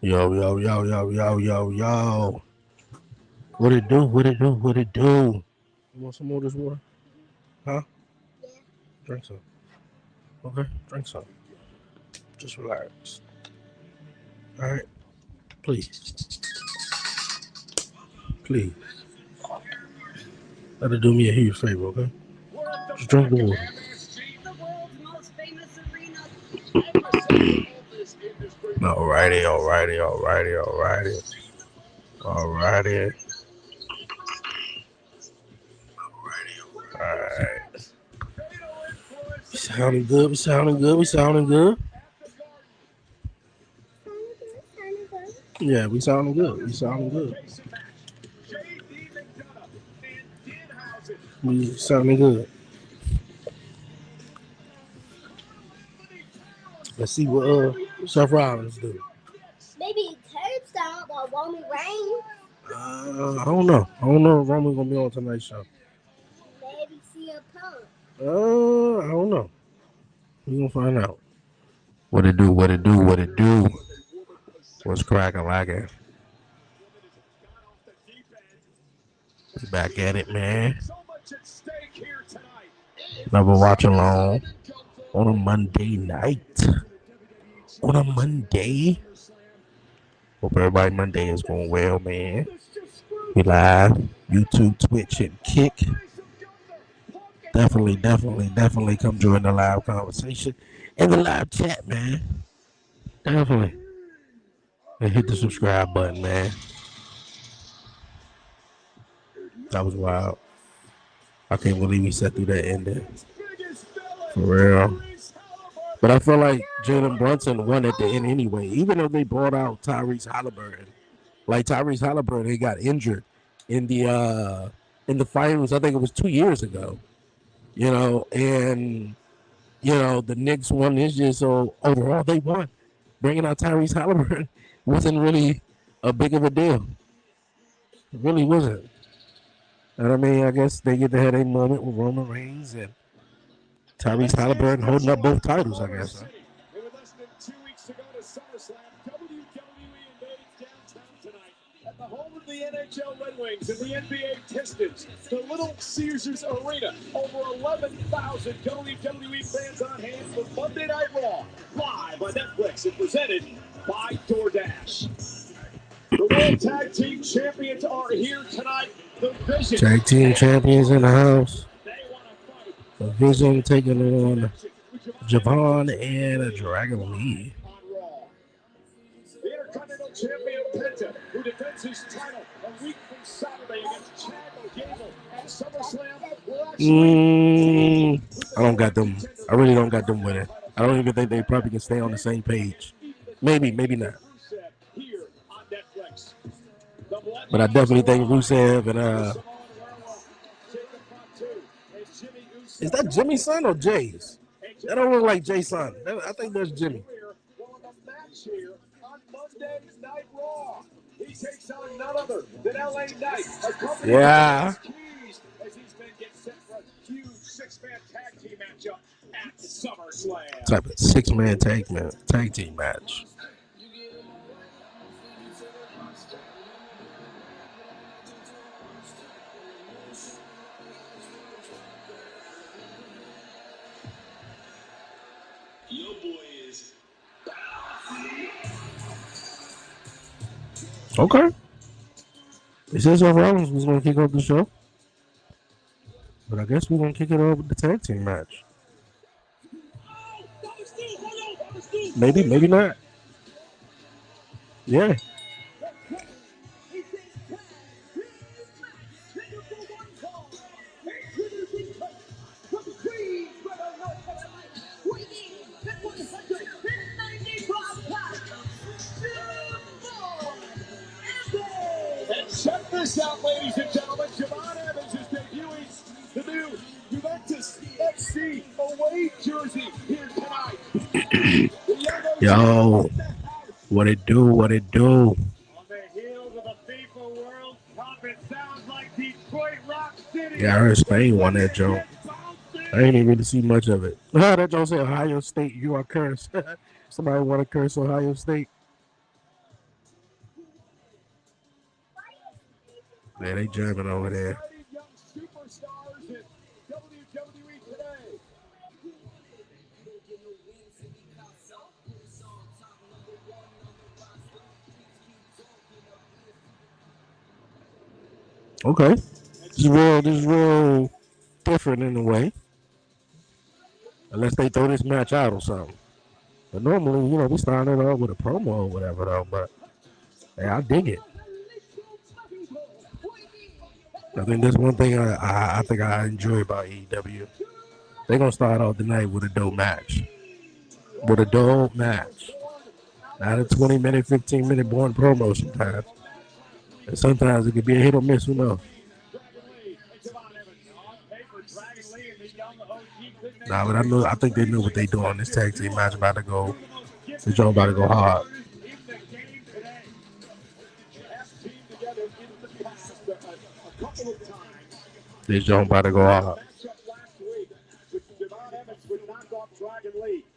Yo, yo, yo, yo, yo, yo, yo. What it do? What it do? What it do? You want some more of this water? Huh? Drink some. Okay, drink some. Just relax. All right, please, please. That'll do me a huge favor, okay? Just drink the water. Alrighty, alrighty, alrighty, alrighty, alrighty. Alright. We sounding good, we sounding good, we sounding good. Yeah, we sounding good, we sounding good. We sounding good. Let's see what Seth Rollins do. Maybe Turnstile or Roman Reigns. I don't know. I don't know if Roman's gonna be on tonight's show. Maybe CM Punk. I don't know. We gonna find out. What it do? What it do? What it do? What's cracking like it? Back at it, man. Never watch along on a Monday night. On a Monday. Hope everybody Monday is going well, man. We live. YouTube, Twitch, and Kick. Definitely come join the live conversation and the live chat, man. Definitely. And hit the subscribe button, man. That was wild. I can't believe we sat through that ending. For real. But I feel like Jalen Brunson won at the end anyway, even though they brought out Tyrese Halliburton. Like Tyrese Halliburton, he got injured in the finals. I think it was 2 years ago. And the Knicks won this year, so overall they won. Bringing out Tyrese Halliburton wasn't really a big of a deal. It really wasn't. And I mean, I guess they get to have a moment with Roman Reigns and Tyrese Halliburton holding up both titles, I guess. With less than 2 weeks to go to SummerSlam, WWE invades downtown tonight at the home of the NHL Red Wings and the NBA Pistons, the Little Caesars Arena. Over 11,000 WWE fans on hand for Monday Night Raw, live on Netflix and presented by DoorDash. The World Tag Team Champions are here tonight. The Vision. Tag Team Champions in the house. The Vision taking on Javon and Dragon Lee. The Intercontinental Champion Penta, who defends his title a week from Saturday against Chad Gable at SummerSlam. I don't got them. I really don't got them winning. I don't even think they probably can stay on the same page. Maybe not. But I definitely think Rusev and is that Jimmy's son or Jay's? That don't look like Jay's son. I think that's Jimmy. Yeah. Type of 6-man tag team match. Okay. It says Seth Rollins was going to kick off the show. But I guess we're going to kick it off with the tag team match. Maybe not. Yeah. Check this out, ladies and gentlemen. Javon Evans is debuting the new Juventus FC away jersey here tonight. Yo, what it do? On the heels of the FIFA World Cup, it sounds like Detroit Rock City. Yeah, I heard Spain won that joke. I ain't even really see much of it. That joke said Ohio State, you are cursed. Somebody want to curse Ohio State? Yeah, they jamming over there. Young superstars in WWE today. Okay. This is real different in a way. Unless they throw this match out or something. But normally, we start it off with a promo or whatever though. But yeah, I dig it. I think that's one thing I think I enjoy about AEW. They're gonna start off the night with a dope match. With a dope match. Not a 20-minute, 15-minute boring promo sometimes. And sometimes it could be a hit or miss, who knows? Nah, but I think they knew what they doing. This tag team match about to go. This joint about to go hard. This joint about to go hard.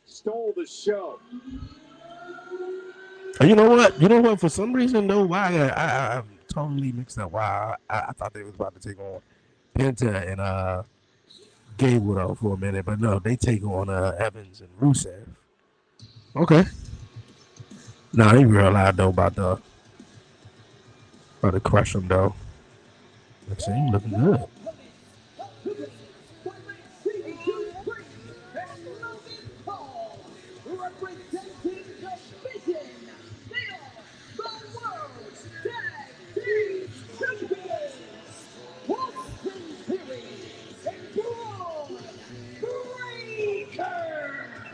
Stole the show. You know what? You know what? For some reason, though, why I'm totally mixed up. Why I thought they was about to take on Penta and Gable though for a minute, but no, they take on Evans and Rusev. Okay. Nah, they realize though about to crush them though. Let's see, looking good.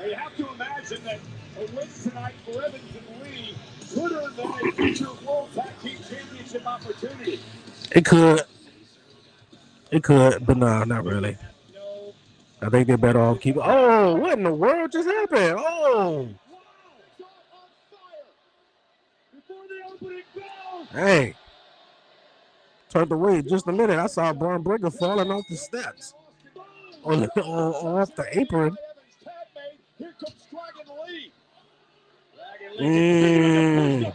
You have to imagine that a win tonight for Evans and Lee could earn them a future World Tag Team Championship opportunity. It could, but no, not really. I think they're better off keeping. Oh, what in the world just happened? Oh, hey, turned away just a minute. I saw Braun Breaker falling off the steps off the apron. Here comes Dragon Lee. Dragon Lee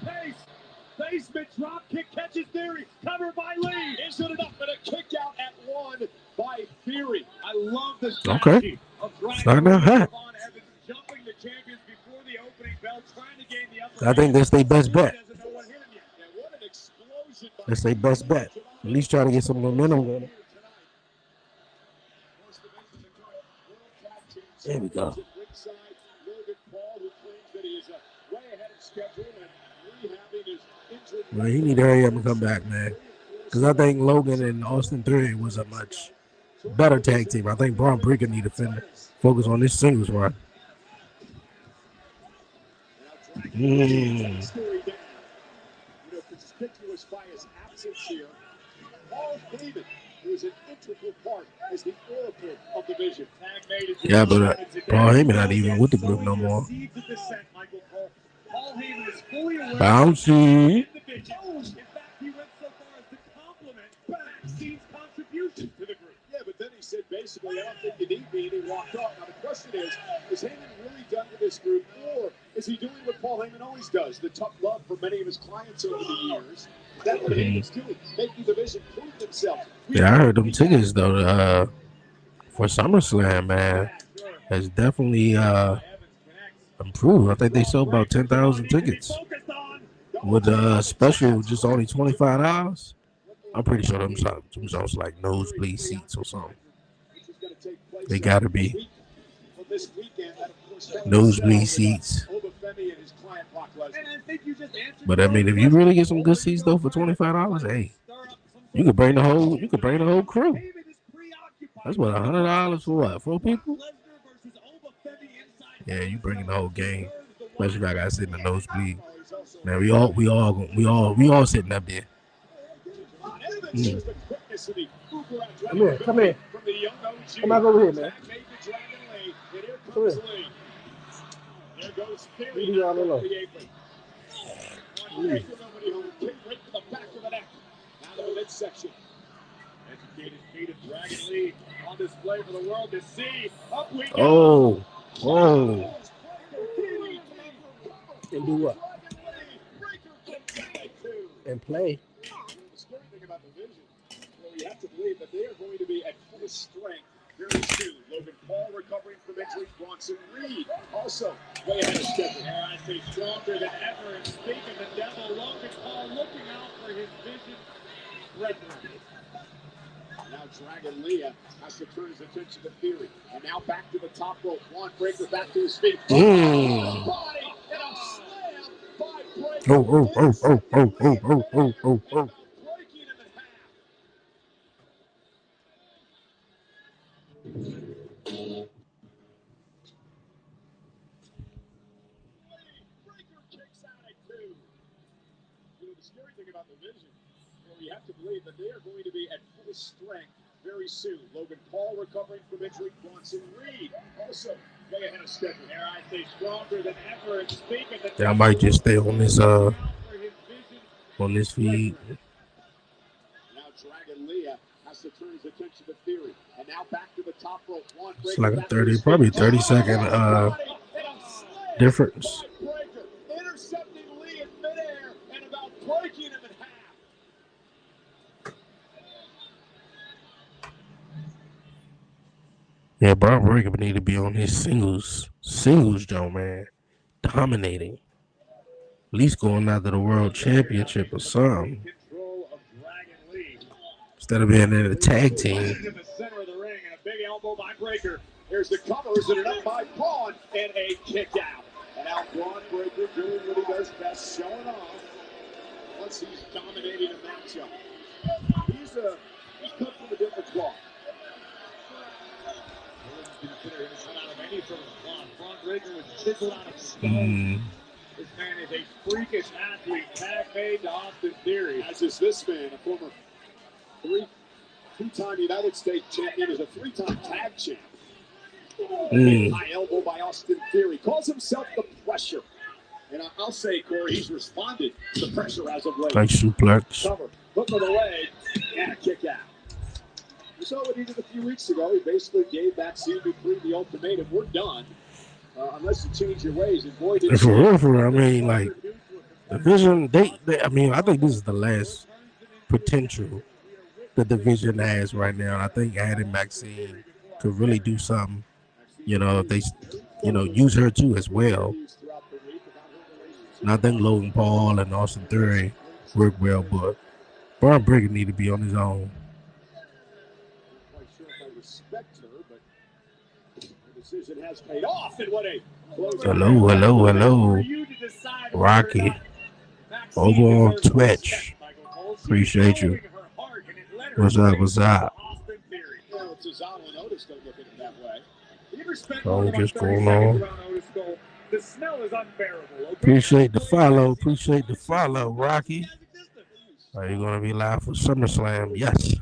basement drop kick catches Theory. Covered by Lee. Is it enough? But a kick out at one by Theory. I love the strategy of Dragon Lee. Evans jumping the champions before the opening bell, trying to gain the upper I think that's their best bet. what an explosion. That's their best bet. At least try to get some momentum on it. There we go. Well, he need to hurry up and come back, man. Because I think Logan and Austin Theory was a much better tag team. I think Braun Breaker need to focus on this singles run. Conspicuous by his absence here. Paul Heyman, who is an integral part as the oracle of the vision. Yeah, but Paul Heyman not even with the group no more. Paul Heyman is fully aware Bouncy. in the vision. In fact, he went so far as to compliment Backstein's contribution to the group. Yeah, but then he said basically, I don't think you need me, and he walked off. Now the question is Heyman really done with this group, or is he doing what Paul Heyman always does, the tough love for many of his clients over the years? That's what Heyman's doing, making the vision prove themselves. Yeah, I heard them tickets though for SummerSlam, man, has definitely improved. I think they sold about 10,000 tickets with a special just only $25. I'm pretty sure them songs like nosebleed seats or something. They gotta be nosebleed seats. But I mean, if you really get some good seats though for $25, hey, you could bring the whole crew. That's what, $100 for what? 4 people? Yeah, you bringing the whole game. Especially if I gotta sit in the nosebleed. Man, we all sitting up there. Come here. Come back over here, man. Come here. There goes Theory. You all alone. Right to the back of the neck. Now to the midsection. Educated feet of Dragon Lee on display for the world to see. Up we go. Oh. And do what? And play. The scary thing about the vision You have to believe that they are going to be at full strength very soon. Logan Paul recovering from injury. Bronson Reed also way ahead of schedule. I say stronger than ever. And speaking the devil, Logan Paul looking out for his vision brethren. Now Dragon Leah has to turn his attention to Theory. And now back to the top rope. Juan Breaker back to his feet. Oh, oh, oh, oh, oh, oh, oh, oh, oh, oh. The scary thing about the Vision, you have to believe that they are going to be at full strength very soon. Logan Paul recovering from injury. Bronson Reed also way ahead of schedule. Here I say stronger than ever. And speaking the Yeah, I might just stay on this feed. Now Dragon Leah has to turn his attention to Theory. And now back to the top rope. It's like a 30-second difference. Intercepting Lee in midair and about breaking him in half. Yeah, Bob Breaker need to be on his singles Joe, man. Dominating. At least going after the world championship or something. Instead of being in a tag team. In the center of the ring and a big elbow by Breaker. Here's the covers and up by Braun and a kick out. And now Braun Breaker doing what he does best, showing off. Once he's dominating a matchup. He's cut from a different cloth. Braun Breaker was chiseled out of stone. This man is a freakish athlete, tag made to Austin Theory. As is this man, a former two-time United States champion, is a three-time tag champ. High elbow by Austin Theory. Calls himself the Pressure. And I'll say, Corey, he's responded to the pressure as of late. Like suplex. Cover, hook of the leg, and a kick out. We saw what he did a few weeks ago. He basically gave that CB3 the ultimatum. We're done. Unless you change your ways. And boy, did for real, I mean, like, the Vision, I mean, I think this is the last potential the division has right now. I think adding Maxine could really do something. If they, use her too as well. And I think Logan Paul and Austin Theory work well, but Braun Breaker need to be on his own. Has paid off and what a Hello. Rocky. Over on Twitch. Appreciate you. What's up? Oh, just going on. The smell is unbearable. Appreciate the follow, Rocky. Are you going to be live for SummerSlam? Yes.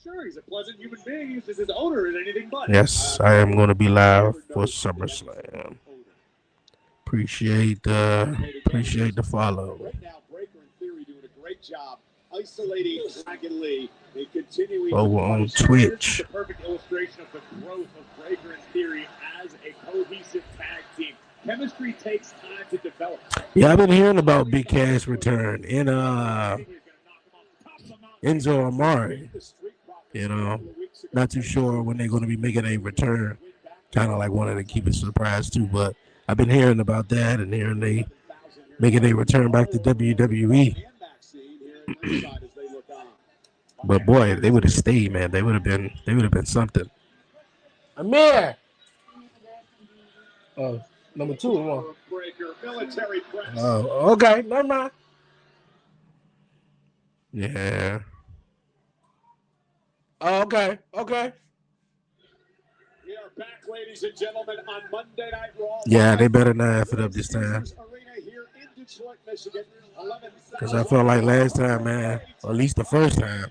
Sure, he's a pleasant human being. He's just his owner is anything but. Yes, I am going to be live for SummerSlam. Appreciate the follow. Right now, Breaker and Theory doing a great job isolating Dragon Lee and continuing over on Twitch. The perfect illustration of the growth of Breaker and Theory as a cohesive tag team. Chemistry takes time to develop. Yeah, I've been hearing about Big Cass return and Enzo Amari. Not too sure when they're going to be making a return. Kind of like wanted to keep it surprise too, but I've been hearing about that and hearing they making a return back to WWE. But boy, if they would have stayed, man, they would have been something. Amir. Oh, number 2 or 1. Oh, okay, never mind. Yeah. Oh, okay. We are back, ladies and gentlemen, on Monday Night Raw. Yeah, they better not F it up this time. Because I felt like last time, man, or at least the first time,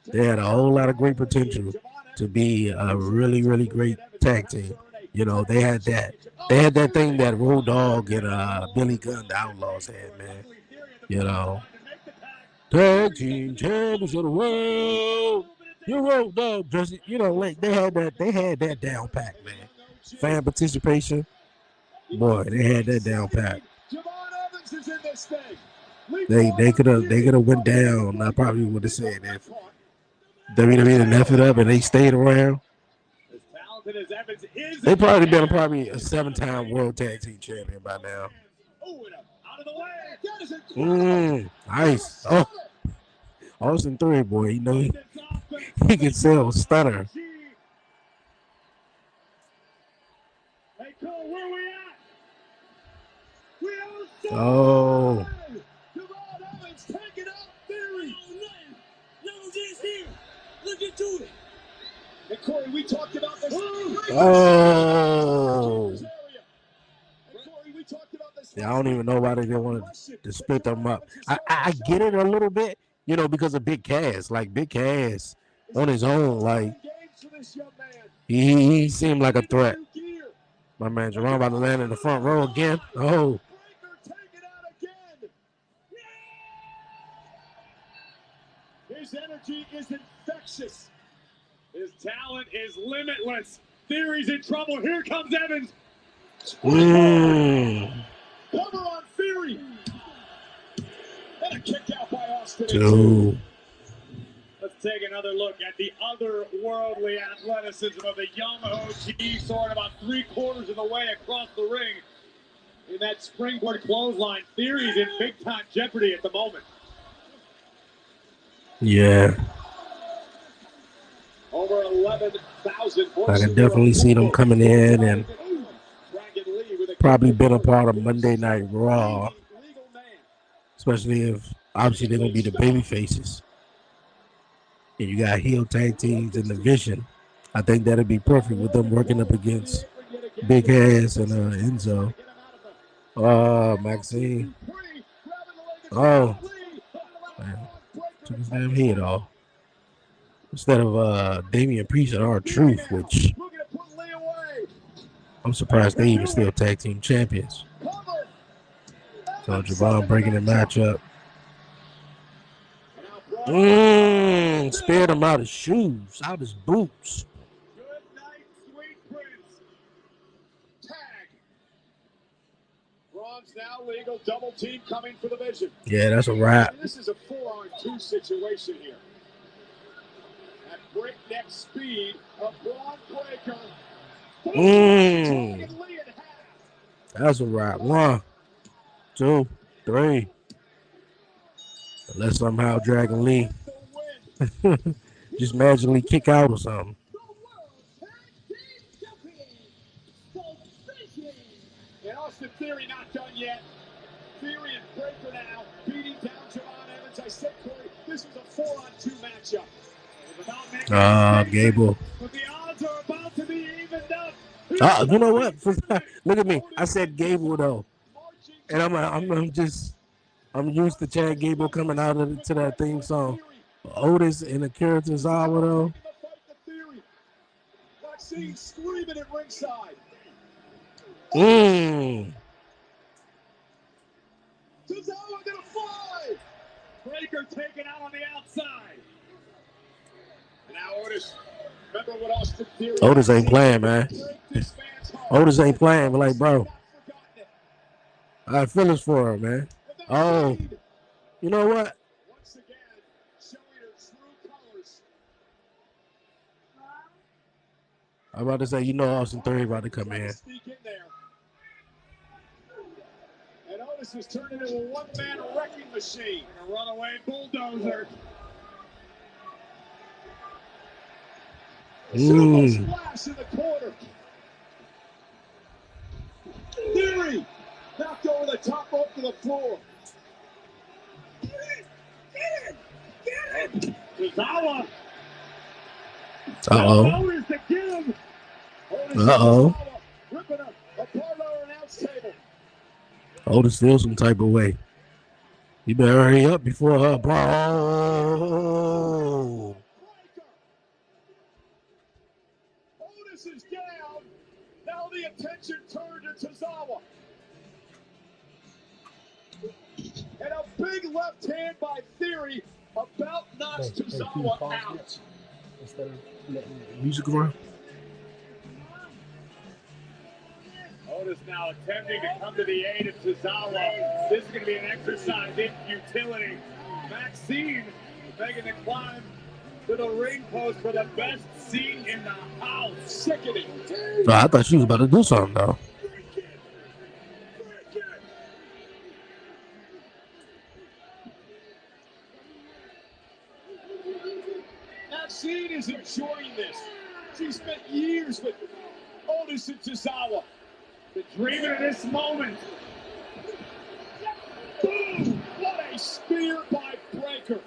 they had a whole lot of great potential to be a really, really great tag team. They had that. They had that thing that Road Dogg and Billy Gunn, the Outlaws, had, man. Tag team champions of the world. You Road Dogg, just like they had that down pat, man. Fan participation, boy, they had that down pat. Javon Evans is in this thing. They could have went down. I probably would have said if WWE didn't F it up and they stayed around. They probably been a 7-time World Tag Team Champion by now. Nice. Oh, Austin 3, boy. You know he can sell a stunner. Oh. Corey, we talked about this. Oh. Yeah, I don't even know why they didn't want to split them up. I get it a little bit, you know, because of Big Cass. Like Big Cass on his own, like he seemed like a threat. My man Jerome about to land in the front row again. Oh. His energy is infectious. His talent is limitless. Theory's in trouble. Here comes Evans. Cover on Theory. And a kick out by Austin. Two. Let's take another look at the otherworldly athleticism of the young OG, soaring about 3/4 of the way across the ring. In that springboard clothesline, Theory's in big-time jeopardy at the moment. Yeah. Over 11,000. I can definitely see them coming in and probably been a part of Monday Night Raw, especially if obviously they're gonna be the baby faces. And you got heel tag teams in the Vision. I think that'd be perfect with them working up against Big Ass and Enzo. Maxine. Oh, man. Took his damn head off. Instead of Damian Priest and R-Truth, which I'm surprised they even still tag team champions. So Javon breaking the match up. Spared him out his shoes, out his boots. Good night, sweet prince. Tag. Ron's now legal. Double team coming for the Vision. Yeah, that's a wrap. This is a 4-on-2 situation here. At breakneck speed, a Braun breaker. That's a wrap. 1, 2, 3. Unless somehow Dragon Lee just magically kick out or something. And Austin Theory not done yet. Theory and Breaker now beating down Javon Evans. I said, Corey, this was a 4-on-2 matchup. Gable. But the odds are about to be evened up. You know what? Look at me. I said Gable though, and I'm used to Chad Gable coming out to that theme song. Otis and Akira Tozawa though. Maxine screaming at ringside. Tozawa gonna fly. Breaker taken out on the outside. And now Otis. Remember what Austin Theory. Otis ain't playing, man. Otis ain't playing. But like, bro, I have feelings for her, man. Oh, you know what? Once again, showing her true colors. I'm about to say, you know, Austin Theory about to come in. And Otis is turned into a one-man wrecking machine. A runaway bulldozer. Splash in the corner. Theory knocked over the top rope to the floor. Get it! Tozawa. Otis to give. Ripping a part of our announce table. Otis feels some type of way. You better hurry up before her, bro. Otis is down. Now the attention turned to Tozawa. And a big left hand by Theory about knocks Tozawa out. Instead of letting music around. Otis now attempting to come to the aid of Tozawa. This is going to be an exercise in futility. Maxine making the climb to the ring post for the best seat in the house. Sickening. So I thought she was about to do something though. Maxine is enjoying this. She spent years with Otis and Tozawa. Been dreaming of this moment. Boom! What a spear by Breaker.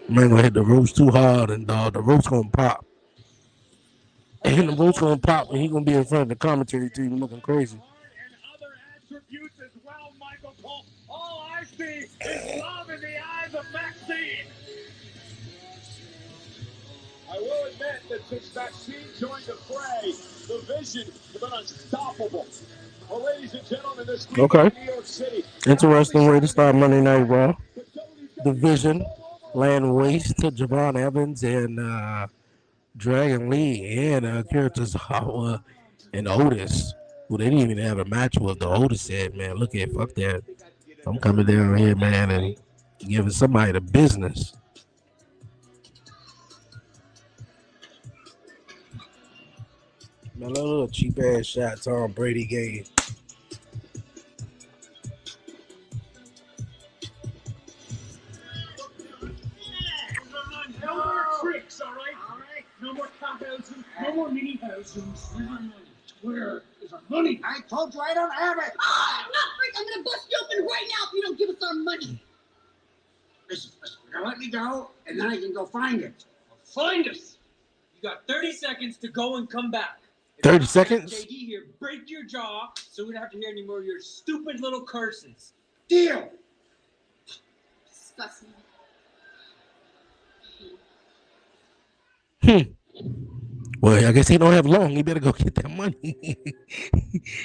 Man gonna hit the ropes too hard and the ropes gonna pop. And the ropes gonna pop and he gonna be in front of the commentary team looking crazy. And other attributes as well, Michael Cole. All I see is love in the eyes of Maxine. I will admit that since Maxine joined the fray, the Vision has been unstoppable. Well, ladies and gentlemen, this week in New York City. Interesting way to start Monday Night Raw. The Vision laying waste to Javon Evans and Dragon Lee and Akira Tozawa and Otis, who they didn't even have a match with. The Otis said, man, look at, fuck that. I'm coming down here, man, and giving somebody the business. Man, that little cheap ass shot Tom Brady gave. No more tricks, all right? All right. No more cop houses, no more mini houses. Where is our money? I told you I don't have it. Oh, not freak! I'm gonna bust you open right now if you don't give us our money. Listen, now let me go, and then I can go find it. Find us. You got 30 seconds to go and come back. 30 seconds? JD here, break your jaw so we don't have to hear any more of your stupid little curses. Deal. Disgusting. Well, I guess he don't have long. He better go get that money.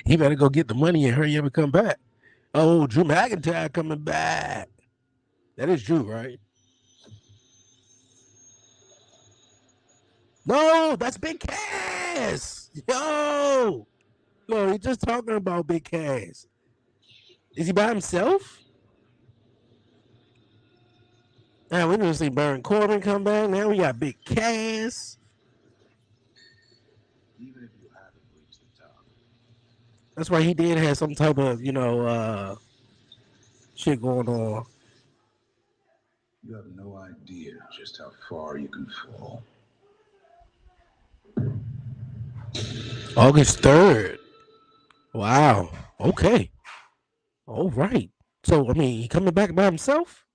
He better go get the money and hurry up and come back. Oh, Drew McIntyre coming back. That is Drew, right? No, that's Big Cass. Yo. No, he's just talking about Big Cass. Is he by himself? Now we're gonna see Baron Corbin come back. Now we got Big Cass. Even if you haven't reached the top. That's why he did have some type of, shit going on. You have no idea just how far you can fall. August 3rd. Wow. Okay. All right. So, I mean, he coming back by himself?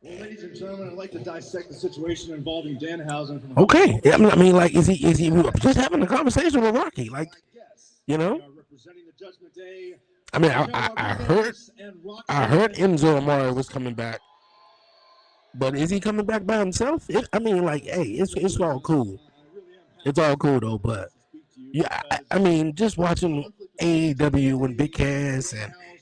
Well, ladies and gentlemen, I'd like to dissect the situation involving Danhausen. From Okay. I mean, like, is he just having a conversation with Rocky? Like, you know? Representing the Judgment Day. I mean, I heard Enzo Amore was coming back. But is he coming back by himself? I mean, like, hey, it's all cool. It's all cool though. But yeah, I mean, just watching AEW when Big Cass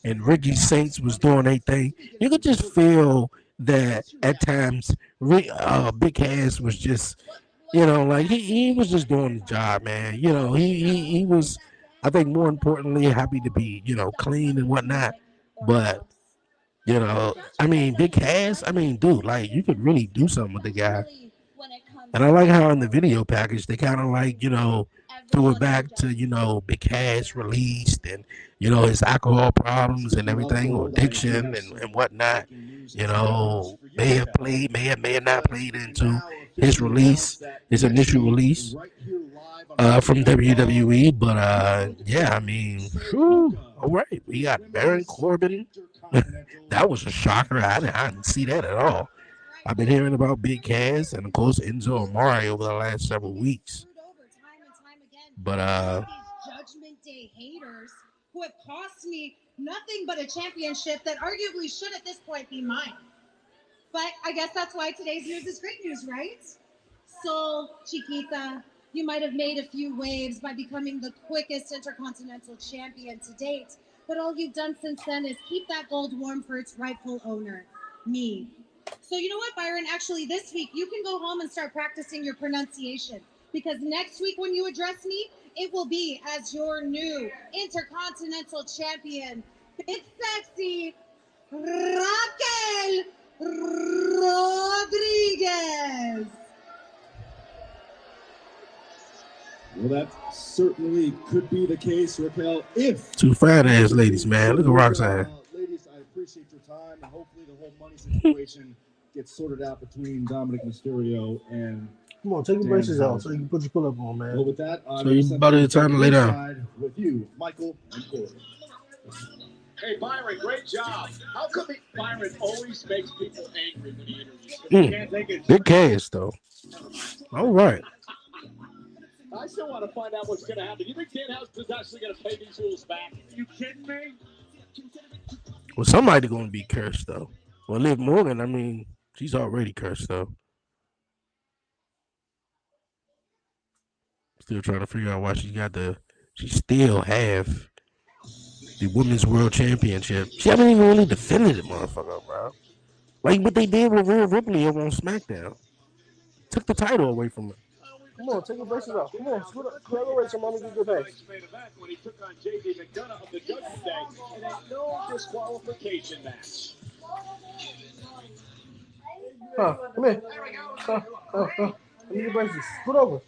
and Ricky Saints was doing their thing, you could just feel that at times Big Cass was just, like he was just doing the job, man. He was, I think, more importantly, happy to be, clean and whatnot. But I mean, Big Cass, I mean, dude, like, you could really do something with the guy. And I like how in the video package, they kind of like, threw it back to, Big Cass released and, his alcohol problems and everything, or addiction and whatnot, may have not played into his release, his initial release from WWE. But, yeah, I mean, all right, we got Baron Corbin. That was a shocker. I didn't see that at all. I've been hearing about Big Cass and, of course, Enzo Amore over the last several weeks. But Judgment Day haters who have cost me nothing but a championship that arguably should at this point be mine. But I guess that's why today's news is great news, right? So, Chiquita, you might have made a few waves by becoming the quickest Intercontinental Champion to date. But all you've done since then is keep that gold warm for its rightful owner, me. So you know what, Byron? Actually, this week, you can go home and start practicing your pronunciation. because next week when you address me, it will be as your new Intercontinental Champion, Big Sexy Raquel Rodriguez. Well, that certainly could be the case, Raquel, if... Two fat ass ladies, man. Look at Roxanne. Ladies, I appreciate your time, and hopefully the whole money situation gets sorted out between Dominic Mysterio and... Come on, take your braces out so you can put your pull-up on, man. Well, with that, so you about the time to lay down. With you, Michael and Corey. Hey, Byron, great job. How come Byron always makes people angry when he interviews? Can't take it. Big cash, though. All right. I still want to find out what's going to happen. You think Danhausen is actually going to pay these rules back? Are you kidding me? Well, somebody going to be cursed, though. Well, Liv Morgan, I mean, she's already cursed, though. Still trying to figure out why she still have the Women's World Championship. She haven't even really defended it, motherfucker, bro. Like what they did with Rhea Ripley over on SmackDown. Took the title away from her. Come on, take your braces off. Come on, scoot away so mommy can get back. When he took on JD McDonough of the Judgment Day in a no disqualification match. Come here. Let me get braces. Scoot over.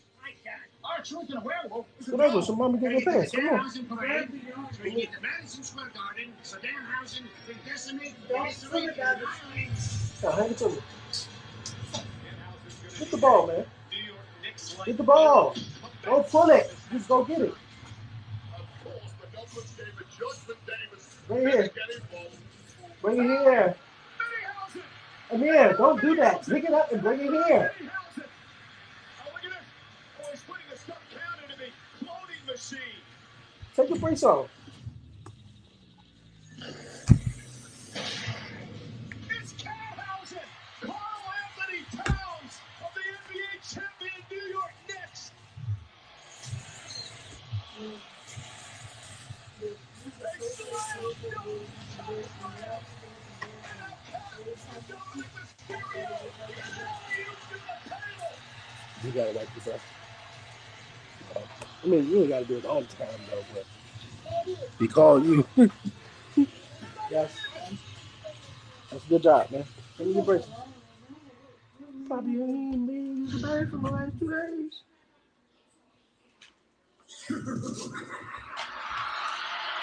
Scoot over so mommy can get pants. Come on. Hang it to me. Get the ball, man. Get the ball. Don't pull it. Just go get it. Right here. Bring it here. Come here. Don't do that. Pick it up and bring it here. Take your brace off. It's Danhausen, Carl Anthony Towns of the NBA champion New York Knicks. You gotta like this up. I mean, you ain't gotta do it all the time, though, but he called you. Yes. That's a good job, man. Let me get braces. Probably ain't been used the bathroom the last 2 days.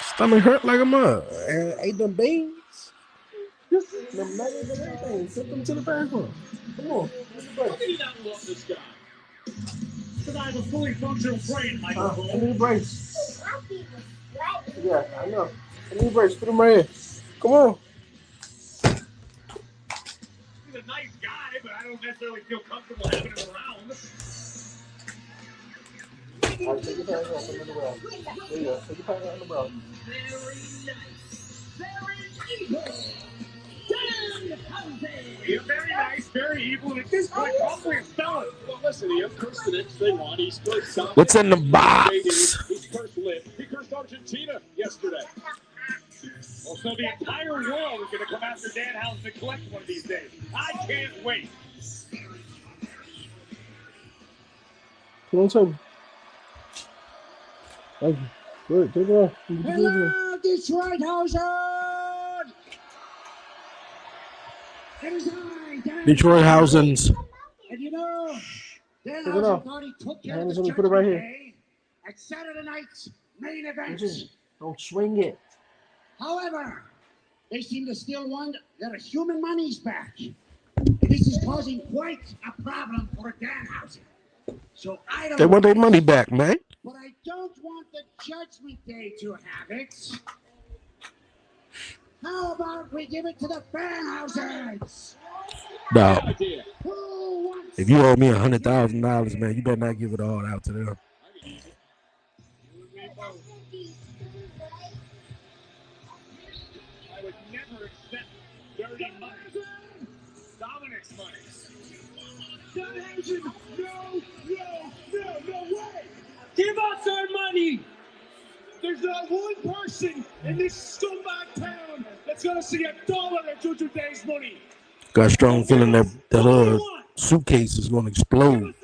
Stomach hurt like a mug. And ate them beans. Them nuggets and everything. Sent them to the bathroom. Come on. How can you not love this guy? Because I have a fully functional brain, Michael. I need a brace. Yeah, I know. I need a brace. Put him right here. Come on. He's a nice guy, but I don't necessarily feel comfortable having him around. All right, take your pants off. Put them in the row. There you go. Take your pants off in the row. Very nice. Very evil. You're very nice, very evil, and at this point, probably a felon. Well, listen, he cursed the Knicks. They won. He's cursed Dominic. What's in the box? He's cursed Liv. He cursed Argentina yesterday. Well, so the entire world is going to come after Danhausen to collect one of these days. I can't wait. Come on, Toby. Thank you. Good. Take it off. Hello, Detroit Housen! It is I, Dan. Detroit Housens. And you know, Dan Take it off. Housen thought he took care Hands of the on me, put it right here. Day at Saturday night's main event. Don't swing it. However, they seem to still want their human monies back. And this is causing quite a problem for Danhausen. So I don't They want their money back, man. But I don't want the Judgment Day to have it. How about we give it to the Danhausens? No. If you owe me $100,000, man, you better not give it all out to them. I would never accept dirty money. Dominic's money. Danhausen, no way! Give us our money! There's not one person in this scumbag town that's gonna see $1 at Judgment Day's money. Got a strong feeling that suitcase is going to explode.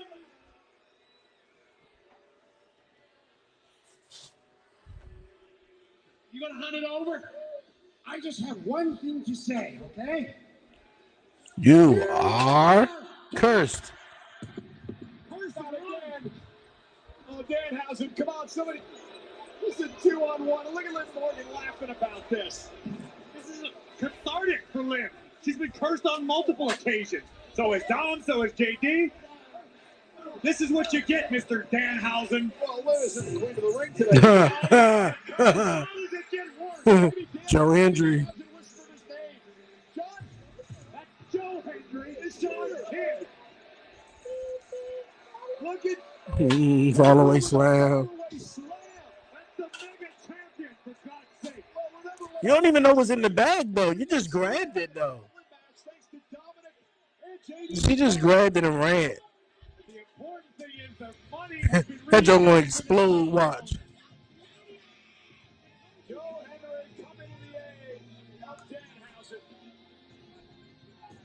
You gonna hunt it over? I just have one thing to say, okay? You are cursed. First out again. Oh, Danhausen, come on, somebody. This is a 2-on-1. Look at Liv Morgan laughing about this. This is cathartic for Liv. She's been cursed on multiple occasions. So is Dom, so is JD. This is what you get, Mr. Danhausen. Well, Liv isn't going to the ring today. How does it get worse? Joe Hendry. John, that's Joe Hendry. It's John Kid. Look at Fall away slam. That's the mega champion, for God's sake. You don't even know what's in the bag, though. You just grabbed it, though. She just grabbed it and ran. The important thing is the money has been That joke gonna explode. Watch. Joe Hendry coming in the aid of Danhausen.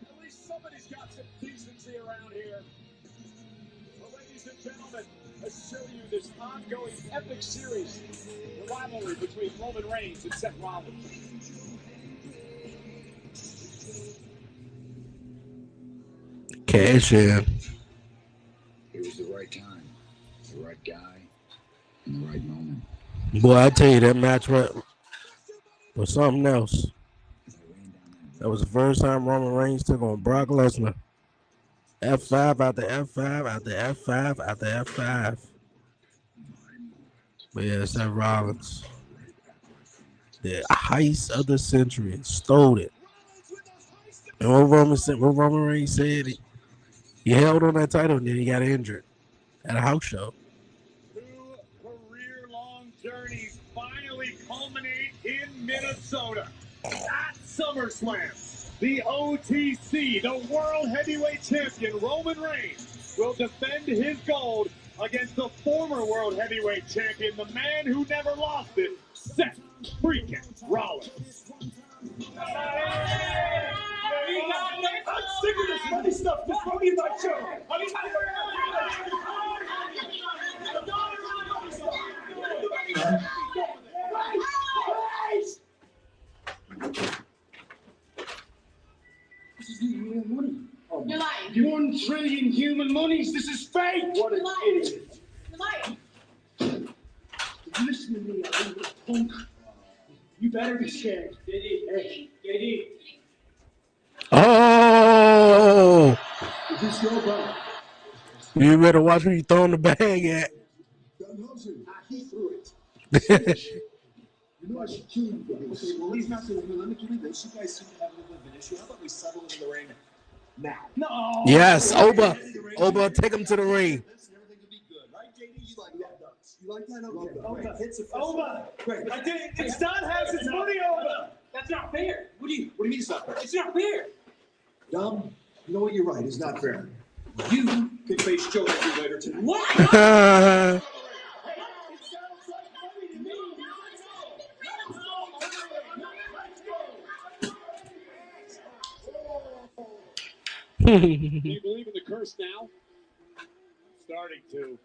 At least somebody's got some decency around here. Well, ladies and gentlemen, let's show you this ongoing epic series, the rivalry between Roman Reigns and Seth Rollins. Cash in. It was the right time, the right guy, and the right moment. Boy, I tell you, that match was something else. That was the first time Roman Reigns took on Brock Lesnar. F5 after F5 after F5 after F5. But yeah, Seth Rollins. The heist of the century. Stole it. And what Roman Reigns said, he held on that title and then he got injured at a house show. Two career-long journeys finally culminate in Minnesota at SummerSlam. The OTC, the World Heavyweight Champion Roman Reigns, will defend his gold against the former World Heavyweight Champion, the man who never lost it, Seth freaking Rollins. I'm sick of this money stuff. This money my show. This is real money. You're lying. 1 trillion human monies. This is fake. What an idiot. You're lying. Listen to me, you little punk. You better be scared. JD. Oh! Is this your brother? You better watch where you throwing the bag at. He threw it. You know I should kill you, brother. Okay, well, he's not doing it. Let me give you this. You guys seem to have a little bit of an issue. How about we settle it in the ring now? No. Yes, Oba, take him to the ring. Everything will be good, right, JD? You like that, nuts. You like that? Okay. Oba, Hits it. Oba. Great. I did. It's Don has his money, Oba. That's not fair. What do you mean it's not fair? It's not fair. Dom, you know what? You're right. It's not fair. You can face Joe Hendry later tonight. What? Do you believe in the curse now? Starting to.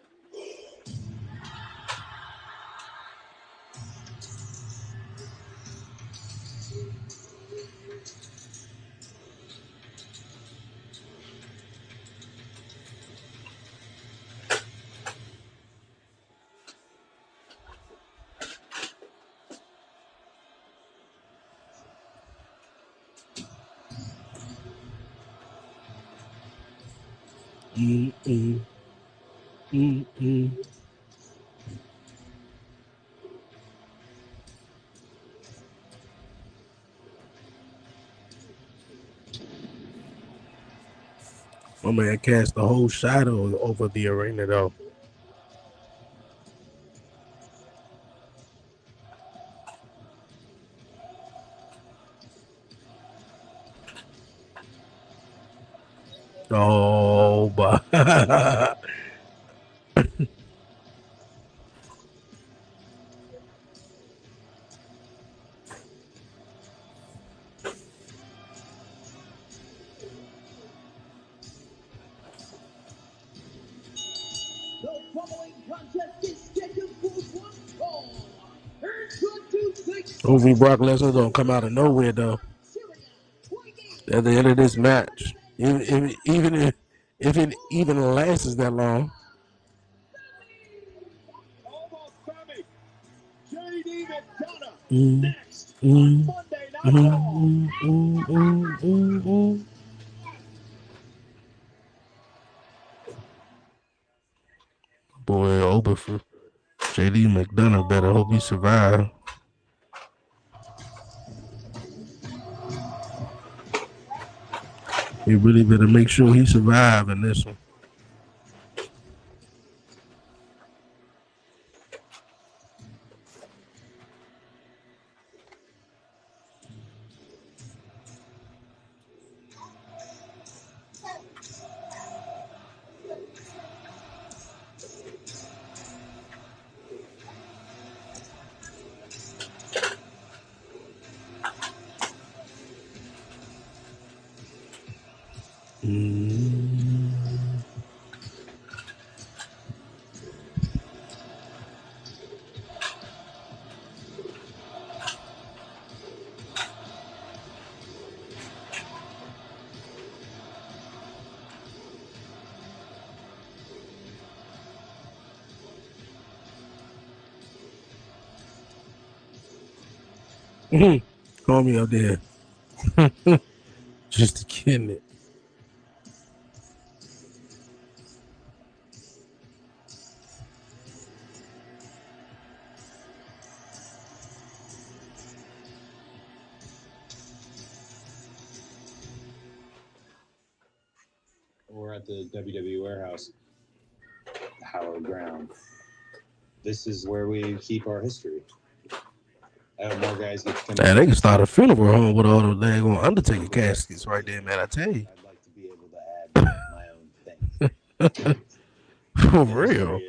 My man cast the whole shadow over the arena, though. Oh, but The following contest is scheduled for one fall. Introducing Hopefully Brock Lesnar don't come out of nowhere though. At the end of this match, even if it even lasts that long. JD McDonough next on Monday Night Raw. Boy, open for JD McDonough. Better hope he survive. He really better make sure he survive in this one. Call me up there. Just to kidding it. We're at the WWE warehouse, hallowed ground. This is where we keep our history. More guys get to come. Man, they can start a funeral home with all those daggone Undertaker caskets right there, man. I tell you. I'd like to be able to add my own thing. For real.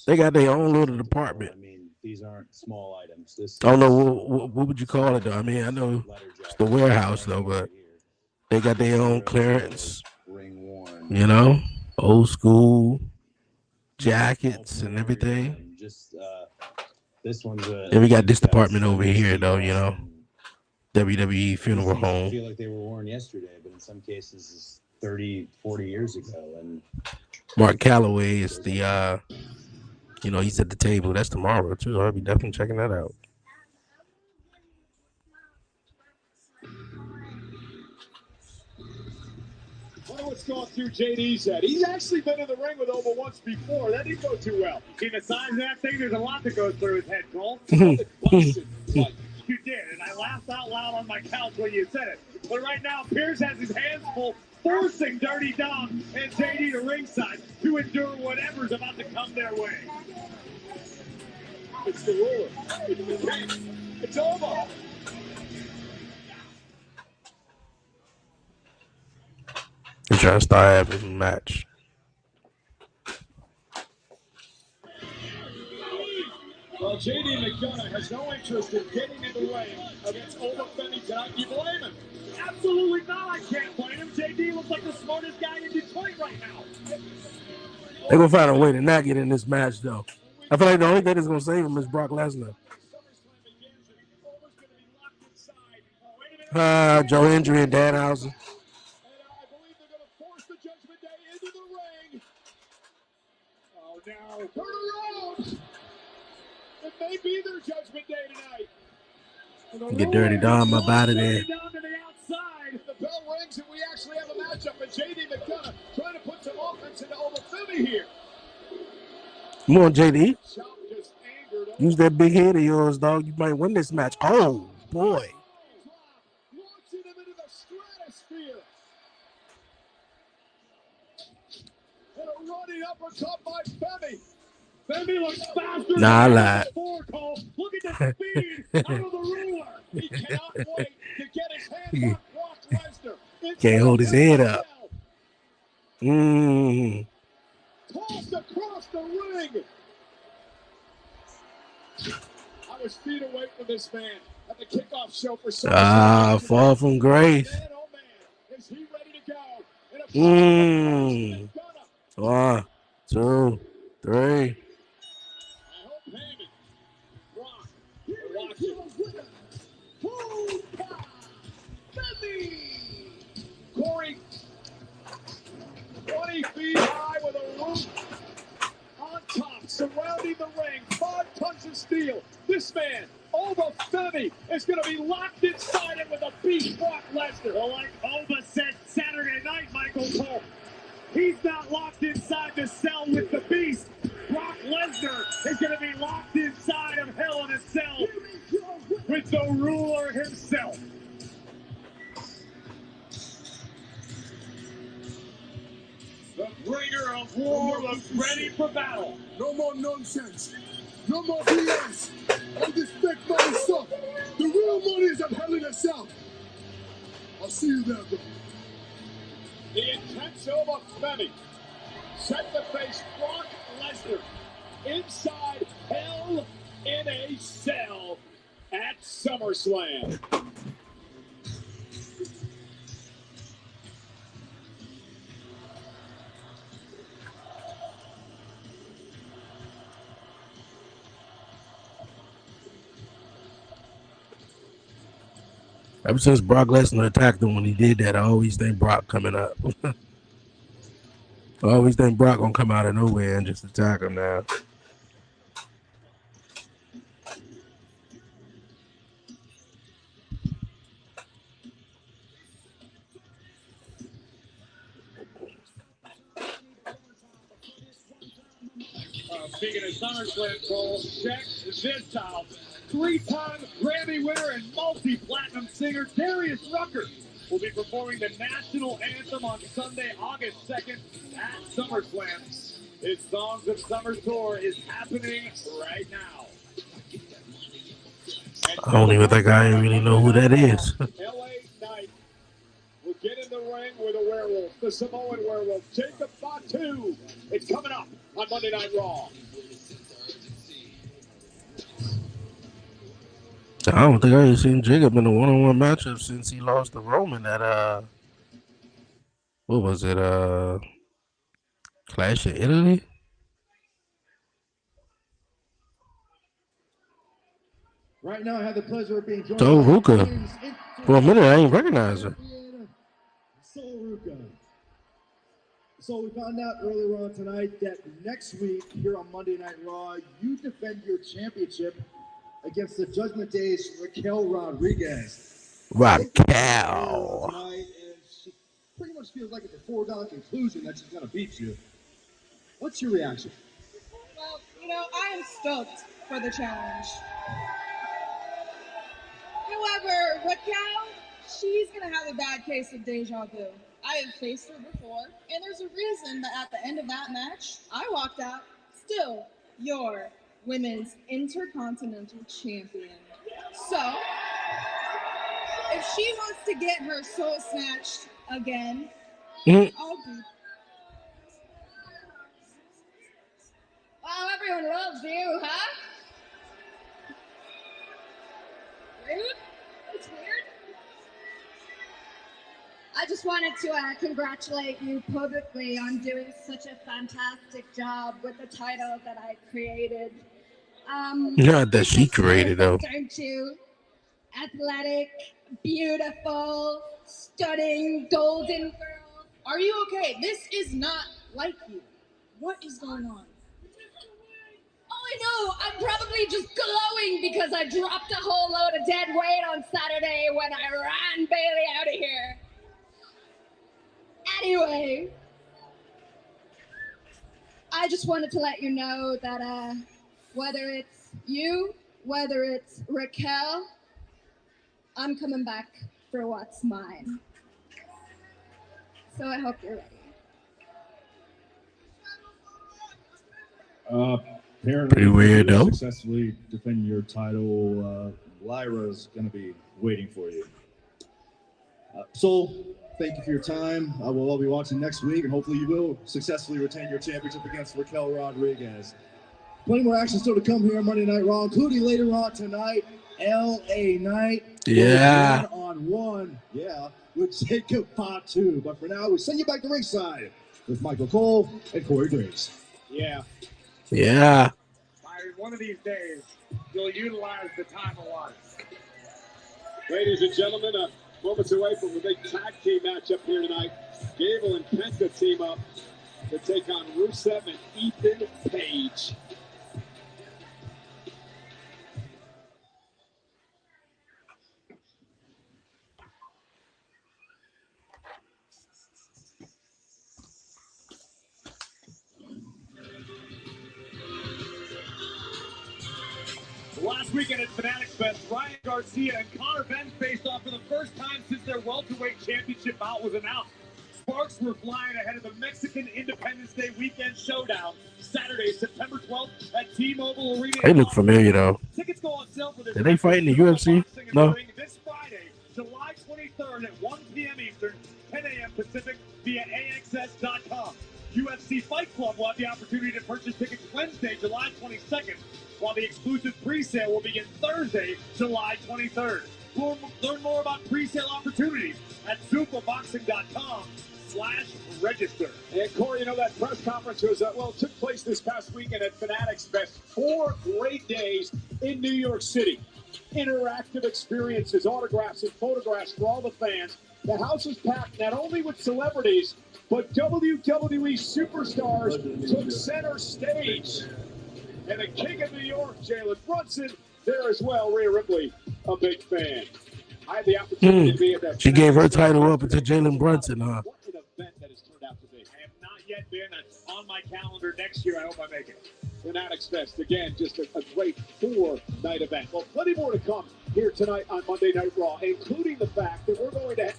They got their own little department. I mean, these aren't small items. This I don't know what would you call it though. I mean, I know it's the warehouse though, but they got their own clearance. You know, old school jackets and everything. Just this one's and we got this department over here though, you know. WWE funeral home. I feel like they were worn yesterday, but in some cases it's 30, 40 years ago. And Mark Calloway is the you know, he's at the table. That's tomorrow too. I'll be definitely checking that out. What's going through JD's head? He's actually been in the ring with Oba once before. That didn't go too well. See the size of that thing? There's a lot that goes through his head, Cole. You did, and I laughed out loud on my couch when you said it. But right now, Pierce has his hands full, forcing Dirty Dom and JD to ringside to endure whatever's about to come their way. It's the ruler. It's the king. It's Oba. He's trying to start having a match. Well, JD McDonough has no interest in getting in the ring against Oba Femi tonight. You blame him? Absolutely not. I can't blame him. JD looks like the smartest guy in Detroit right now. They're going to find a way to not get in this match, though. I feel like the only thing that's going to save him is Brock Lesnar. Joe Hendry and Danhausen. Now, turn around! It may be their judgment day tonight. Get Dirty Dom up out of there. The bell rings and we actually have a matchup. And JD McDonough trying to put some offense into Oba Femi here. Come on, JD. Use that big head of yours, dog. You might win this match. Oh, boy. Launching him into the stratosphere. And a running uppercut by Femi. Femi looks faster nah, I than lied. Look at the speed out of the ruler. He cannot wait to get his hands on Brock Lesnar. Can't hold his head up. Tossed across the ring. I was feet away from this man at the kickoff show for SummerSlam. Fall from grace. Man, oh man, is he ready to go? 1, 2, 3. I hope Heyman, Brock, watching. weighing 5 tons of steel. This man, Oba Femi, is going to be locked inside it with a beast Brock Lesnar. Well, like Oba said Saturday night, Michael Cole, he's not locked inside the cell with the beast. Brock Lesnar is going to be locked inside of Hell in a Cell with the ruler himself. The bringer of war looks ready for battle. No more nonsense. No more BS. All this fake money stuff. The real money is at Hell in a Cell. I'll see you there, bro. The intense Oba Femi set to face Brock Lesnar inside Hell in a Cell at SummerSlam. Ever since Brock Lesnar attacked him when he did that, I always think Brock coming up. I always think Brock gonna come out of nowhere and just attack him now. Speaking of SummerSlam, Cole, check this out. 3-time Grammy winner and multi-platinum singer Darius Rucker will be performing the national anthem on Sunday, August 2nd at SummerSlam. His Songs of Summer tour is happening right now. I don't even think I really know who that is. LA Knight will get in the ring with a werewolf, the Samoan werewolf, Jacob Fatu. It's coming up on Monday Night Raw. I don't think I ain't seen Jacob in a one-on-one matchup since he lost to Roman at what was it? Clash of Italy? Right now, I have the pleasure of being joined So by Ruka. For a minute, I ain't recognize her. Soul Ruka. So we found out earlier on tonight that next week here on Monday Night Raw, you defend your championship against the Judgment Day's Raquel Rodriguez. Raquel. Tonight, and she pretty much feels like it's a foregone conclusion that she's going to beat you. What's your reaction? Well, you know, I am stoked for the challenge. However, Raquel, she's going to have a bad case of deja vu. I have faced her before, and there's a reason that at the end of that match, I walked out still your Women's Intercontinental Champion. So, if she wants to get her soul snatched again, I'll be. Wow, everyone loves you, huh? Rude? That's weird. I just wanted to congratulate you publicly on doing such a fantastic job with the title that I created. Not that she created, though. Don't you? Athletic, beautiful, stunning, golden girl. Are you okay? This is not like you. What is going on? Oh, I know. I'm probably just glowing because I dropped a whole load of dead weight on Saturday when I ran Bailey out of here. Anyway, I just wanted to let you know that whether it's you, whether it's Raquel, I'm coming back for what's mine. So I hope you're ready. Apparently, Pretty weird, though. Successfully defending your title, Lyra's going to be waiting for you. Soul, thank you for your time. I will all be watching next week, and hopefully you will successfully retain your championship against Raquel Rodriguez. Plenty more action still to come here on Monday Night Raw, including later on tonight, LA Knight. Yeah. One-on-one, with Jacob Fatu. But for now, we send you back to ringside with Michael Cole and Corey Graves. Yeah. Yeah. Byron, one of these days, you'll utilize the time a lot. Ladies and gentlemen, moments away from a big tag team matchup here tonight. Gable and Penta team up to take on Rusev and Ethan Page. Last weekend at Fanatics Fest, Ryan Garcia and Conor Benn faced off for the first time since their welterweight championship bout was announced. Sparks were flying ahead of the Mexican Independence Day weekend showdown, Saturday, September 12th at T-Mobile Arena. They look familiar though. Tickets go on sale for this. Did they fight in the UFC? No. This Friday, July 23rd at 1 p.m. Eastern, 10 a.m. Pacific via AXS.com. UFC Fight Club will have the opportunity to purchase tickets Wednesday, July 22nd, while the exclusive pre-sale will begin Thursday, July 23rd. Learn more about pre-sale opportunities at zupaboxing.com/register. And Corey, you know that press conference was, took place this past weekend at Fanatics Fest. 4 great days in New York City. Interactive experiences, autographs and photographs for all the fans. The house was packed not only with celebrities, but WWE superstars took center stage. And the King of New York, Jalen Brunson, there as well. Rhea Ripley, a big fan. I had the opportunity to be at that. She gave her title up to Jalen Brunson, huh? What an event that has turned out to be. I have not yet been on my calendar next year. I hope I make it. Fanatics Fest, again, just a great 4-night event. Well, plenty more to come here tonight on Monday Night Raw, including the fact that we're going to...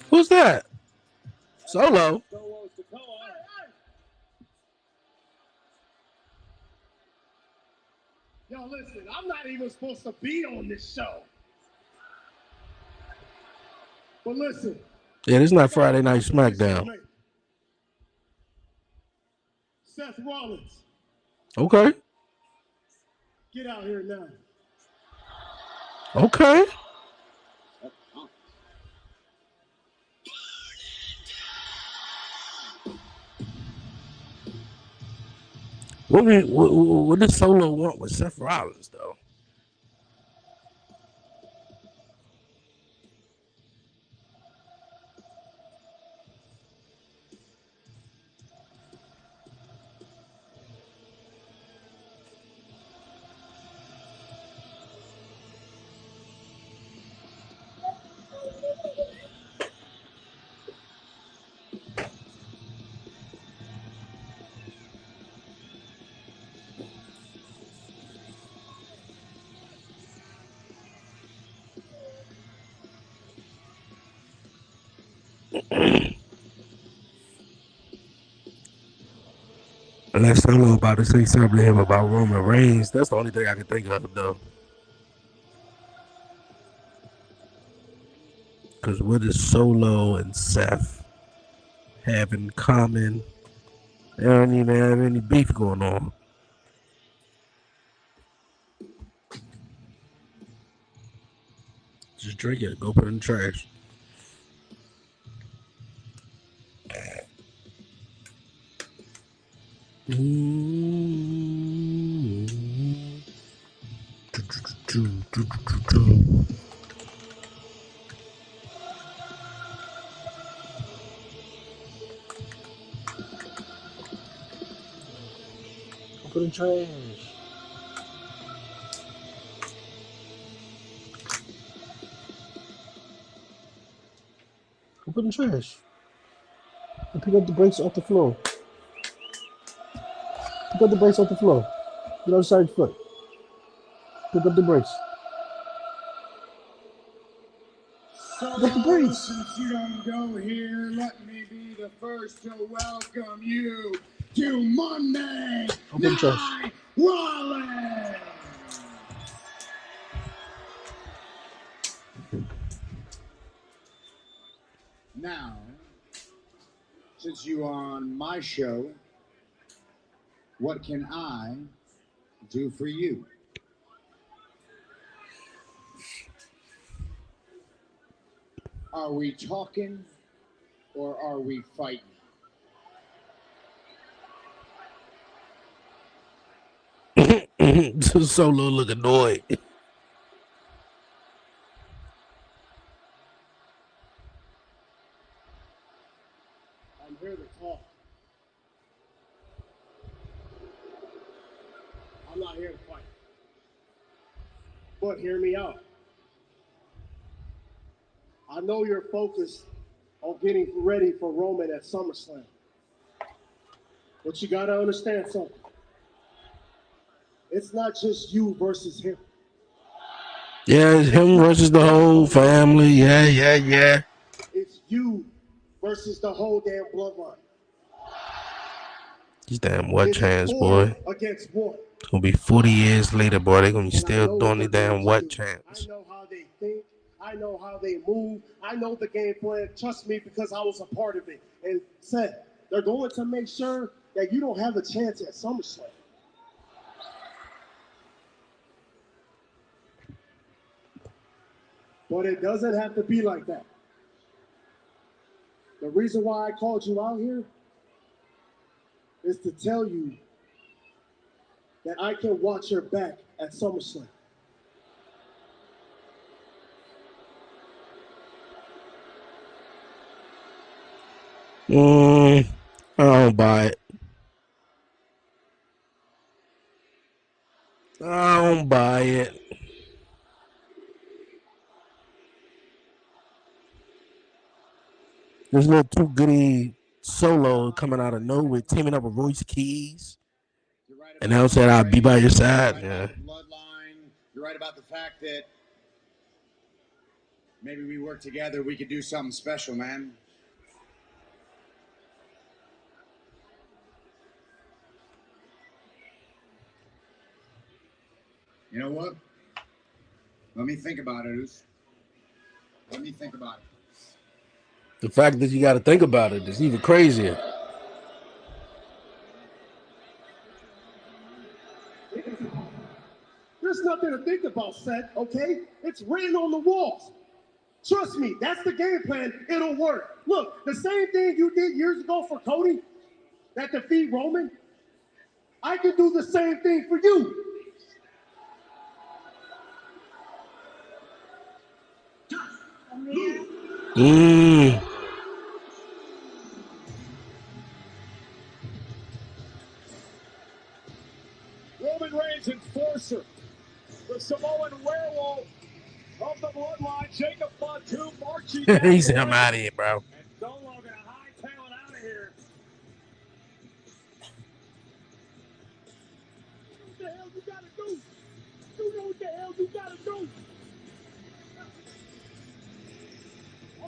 Who's that? Solo. Yo, listen, I'm not even supposed to be on this show. But listen. Yeah, this is not Friday Night SmackDown. Seth Rollins. Okay. Get out here now. Okay. What does Solo want with Seth Rollins, though? Unless Solo about to say something to him about Roman Reigns. That's the only thing I can think of, though. Because what does Solo and Seth have in common? They don't even have any beef going on. Just drink it. Go put it in the trash. Put in trash. Go put in trash. And pick up the brakes off the floor. Pick up the brakes off the floor. Get outside foot. Pick up the brakes. So, pick up the brakes. Since you don't go here, let me be the first to welcome you to Monday Night Raw. Now, since you are on my show, what can I do for you? Are we talking or are we fighting? Solo look annoyed. I'm here to talk. I'm not here to fight. But hear me out. I know you're focused on getting ready for Roman at SummerSlam. But you gotta understand something. It's not just you versus him. Yeah, it's him versus the whole family. Yeah. It's you versus the whole damn bloodline. These damn what It's chants, 4 boy. against 1. It's gonna be 40 years later, boy. They're gonna be And I still know doing what these they're damn going what to do. chants. I know how they think. I know how they move. I know the game plan. Trust me, because I was a part of it. And said they're going to make sure that you don't have a chance at SummerSlam. But it doesn't have to be like that. The reason why I called you out here is to tell you that I can watch your back at SummerSlam. I don't buy it. I don't buy it. This little too goody solo coming out of nowhere, teaming up with Royce Keys. And now said I'll be by your side. Yeah. Bloodline. You're right about the fact that maybe we work together, we could do something special, man. You know what? Let me think about it, Oos. Let me think about it. The fact that you got to think about it is even crazier. There's nothing to think about, Seth, okay? It's written on the walls. Trust me, that's the game plan. It'll work. Look, the same thing you did years ago for Cody, that defeat Roman, I can do the same thing for you. Roman Reigns enforcer, the Samoan werewolf of the bloodline, Jacob Fatu marching down He said, I'm out of here, bro. and Solo gonna hightail it out of here. What the hell you gotta do? You know what the hell you gotta do.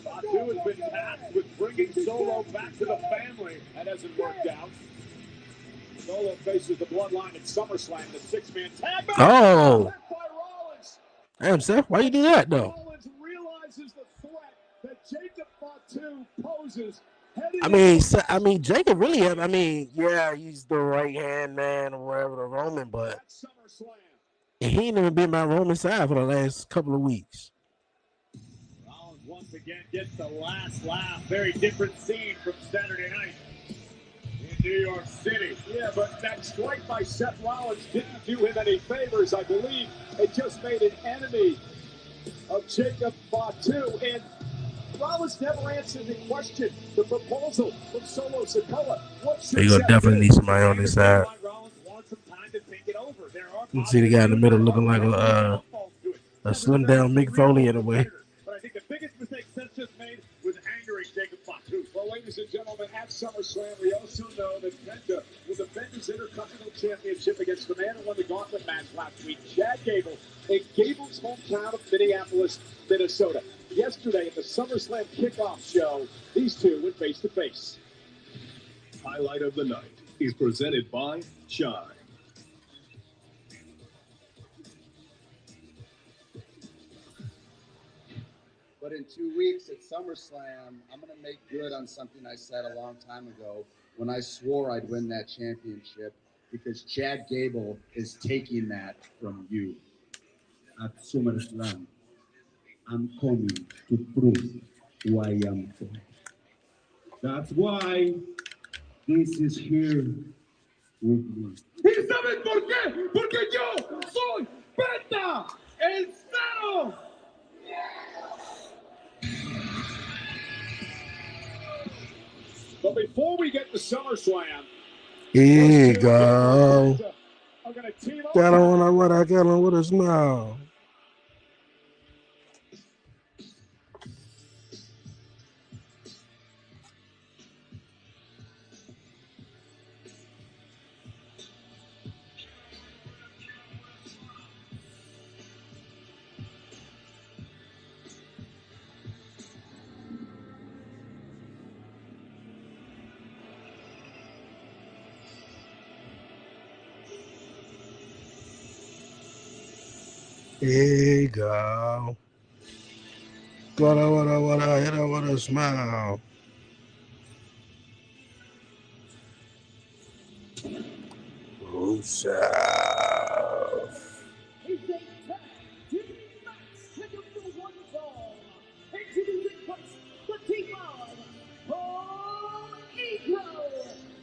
Fatu has been tasked with bringing Solo back to the family. That hasn't worked out. Solo faces the bloodline at SummerSlam, the six-man tag match. Oh. Damn, Seth, why you do that, though? Rollins realizes the threat that Jacob Fatu poses. I mean, Jacob really, yeah, he's the right-hand man or whatever, the Roman, but he ain't even been by Roman's side for the last couple of weeks. Rollins once again gets the last laugh. Very different scene from Saturday night in New York City. Yeah, but that strike by Seth Rollins didn't do him any favors. I believe it just made an enemy of Jacob Fatu. And Rollins never answered the question, the proposal from Solo Sikoa. What should You're gonna definitely need somebody on this side. Rollins wants some time to think it over. There are You see the guy in the middle looking like a slim down Mick Foley in a way. But I think the biggest mistake Seth just made was angering Jacob Fatu. Well, ladies and gentlemen, at SummerSlam, we also know that Penta will defend his Intercontinental Championship against the man who won the Gauntlet match last week, Chad Gable, in Gable's hometown of Minneapolis, Minnesota. Yesterday at the SummerSlam kickoff show, these two went face-to-face. Highlight of the night is presented by Chime. But in 2 weeks at SummerSlam, I'm going to make good on something I said a long time ago when I swore I'd win that championship, because Chad Gable is taking that from you. At SummerSlam, I'm coming to prove who I am for. That's why this is here with me. ¿Y sabes por qué? Porque yo soy Penta, el cero. But before we get to SummerSlam, Here you go. Got on what I got on with a smile. Here you go. What a, hit her with a smile. Rusev. It's a tag team match scheduled for one fall. Introducing first the team of Paul Ebro,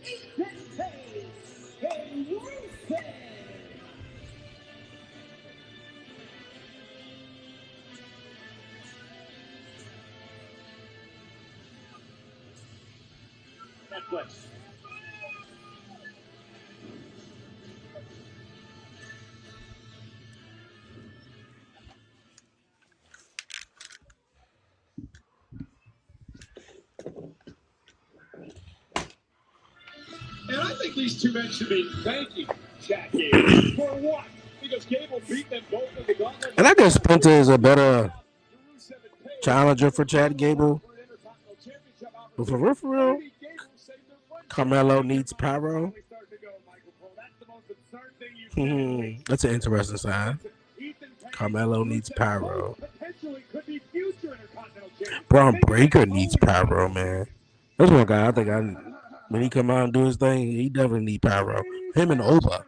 Ethan Page, and Rusev. Netflix. And I think these two men should be thanking Chad Gable for what? Because Gable beat them both in the gauntlet. And I guess Penta is a better challenger for Chad Gable. But for real, Carmelo needs Pyro. That's an interesting sign. Carmelo needs Pyro. Braun Breaker needs Pyro, man. That's one guy I think when he come out and do his thing, he definitely need Pyro. Him and Oba.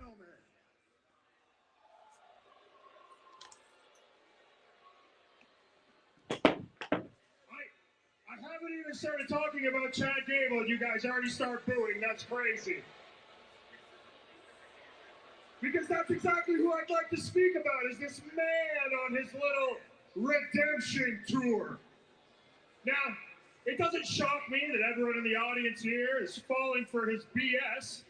I haven't even started talking about Chad Gable, and you guys already start booing. That's crazy. Because that's exactly who I'd like to speak about, is this man on his little redemption tour. Now, it doesn't shock me that everyone in the audience here is falling for his BS,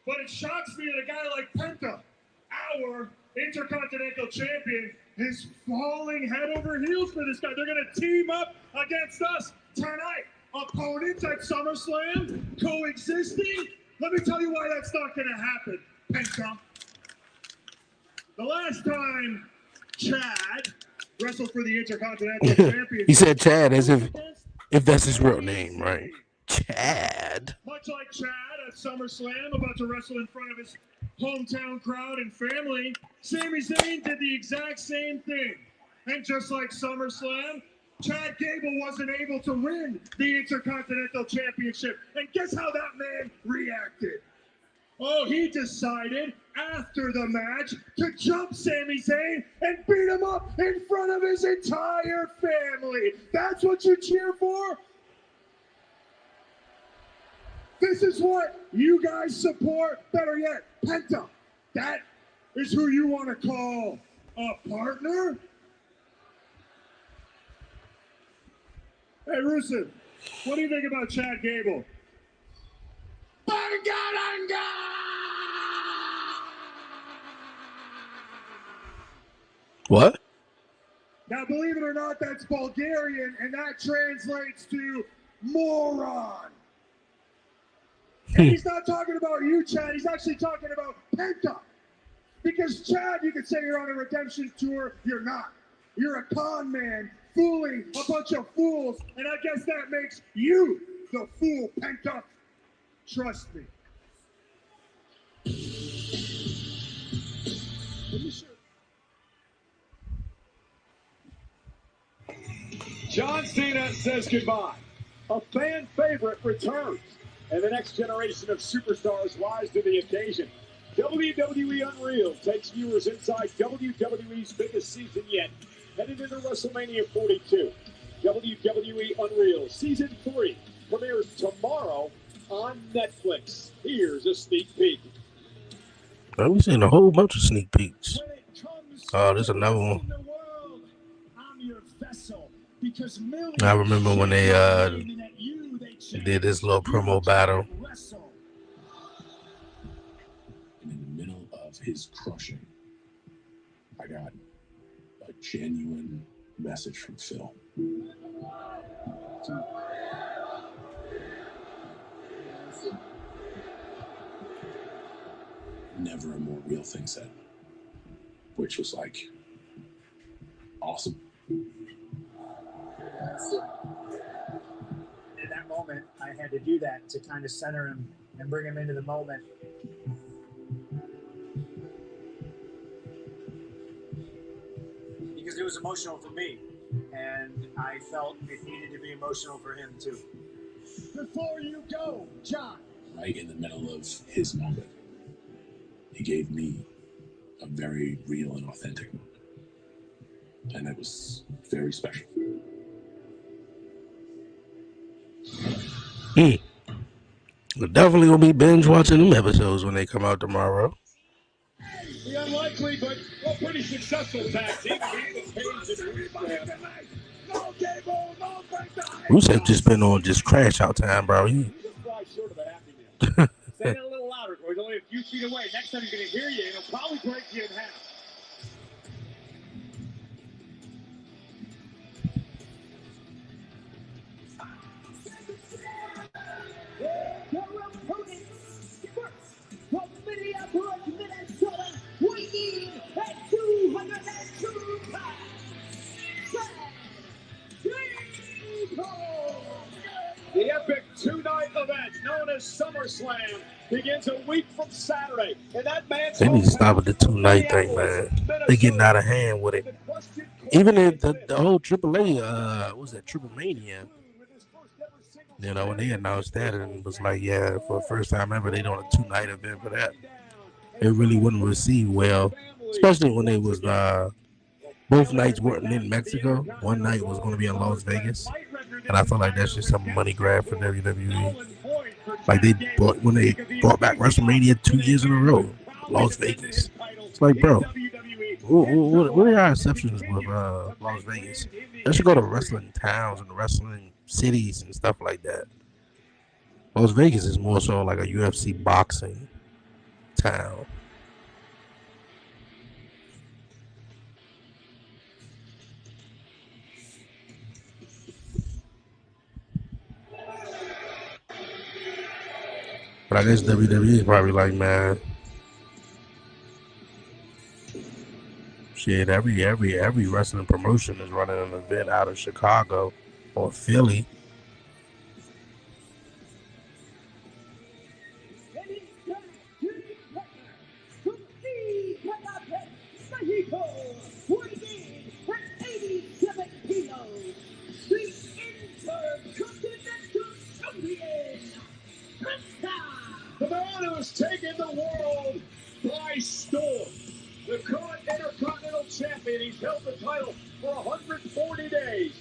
but it shocks me that a guy like Penta, our Intercontinental Champion, is falling head over heels for this guy. They're going to team up against us tonight. Opponents at SummerSlam, coexisting. Let me tell you why that's not going to happen, Penta. The last time Chad wrestled for the Intercontinental Championship. He said Chad as if that's his real name, right? Chad. Much like Chad at SummerSlam, about to wrestle in front of his hometown crowd and family, Sami Zayn did the exact same thing. And just like SummerSlam, Chad Gable wasn't able to win the Intercontinental Championship. And guess how that man reacted? Oh, he decided after the match to jump Sami Zayn and beat him up in front of his entire family. That's what you cheer for? This is what you guys support? Better yet, Penta. That is who you want to call a partner? Hey, Rusev, what do you think about Chad Gable? What? Now, believe it or not, that's Bulgarian, and that translates to moron. And he's not talking about you, Chad. He's actually talking about Penta. Because, Chad, you could say you're on a redemption tour. You're not. You're a con man fooling a bunch of fools, and I guess that makes you the fool, Penta. Trust me. John Cena says goodbye. A fan favorite returns, and the next generation of superstars rise to the occasion. WWE Unreal takes viewers inside WWE's biggest season yet, headed into WrestleMania 42. WWE Unreal Season 3 premieres tomorrow on Netflix. Here's a sneak peek. We've seen a whole bunch of sneak peeks. Oh, there's another one. I remember when they did this little promo battle. And in the middle of his crushing, I got a genuine message from Phil. Never a more real thing said, which was like awesome. In that moment, I had to do that to kind of center him and bring him into the moment. because it was emotional for me, and I felt it needed to be emotional for him too. Before you go, John. Right in the middle of his moment, he gave me a very real and authentic moment. And it was very special. We're definitely gonna be binge watching them episodes when they come out tomorrow. The unlikely but pretty successful tag team. Rusev just been on just crash out time, bro. Say it a little louder, boy. He's only a few feet away. Next time he's going to hear you, he'll probably break you in half. Your opponents, first from Minneapolis, Minnesota, weighing at 202 pounds, the epic two-night event known as SummerSlam begins a week from Saturday. And that man's They need to stop with the 2-night thing, man. They getting out of hand with it. Even the whole AAA, what was that, Triple Mania? You know, when they announced that, and it was like, yeah, for the first time ever, they doing a 2-night event for that. It really wouldn't receive well, especially when it was both nights weren't in Mexico. One night was going to be in Las Vegas, and I feel like that's just some money grab for WWE. Like when they brought back WrestleMania 2 years in a row, Las Vegas. It's like, bro, what are our exceptions with Las Vegas? They should go to wrestling towns and wrestling cities and stuff like that. Las Vegas is more so like a UFC boxing town. But I guess WWE is probably like, man, shit, every wrestling promotion is running an event out of Chicago or Philly. The man who has taken the world by storm. The current Intercontinental Champion. He's held the title for 140 days.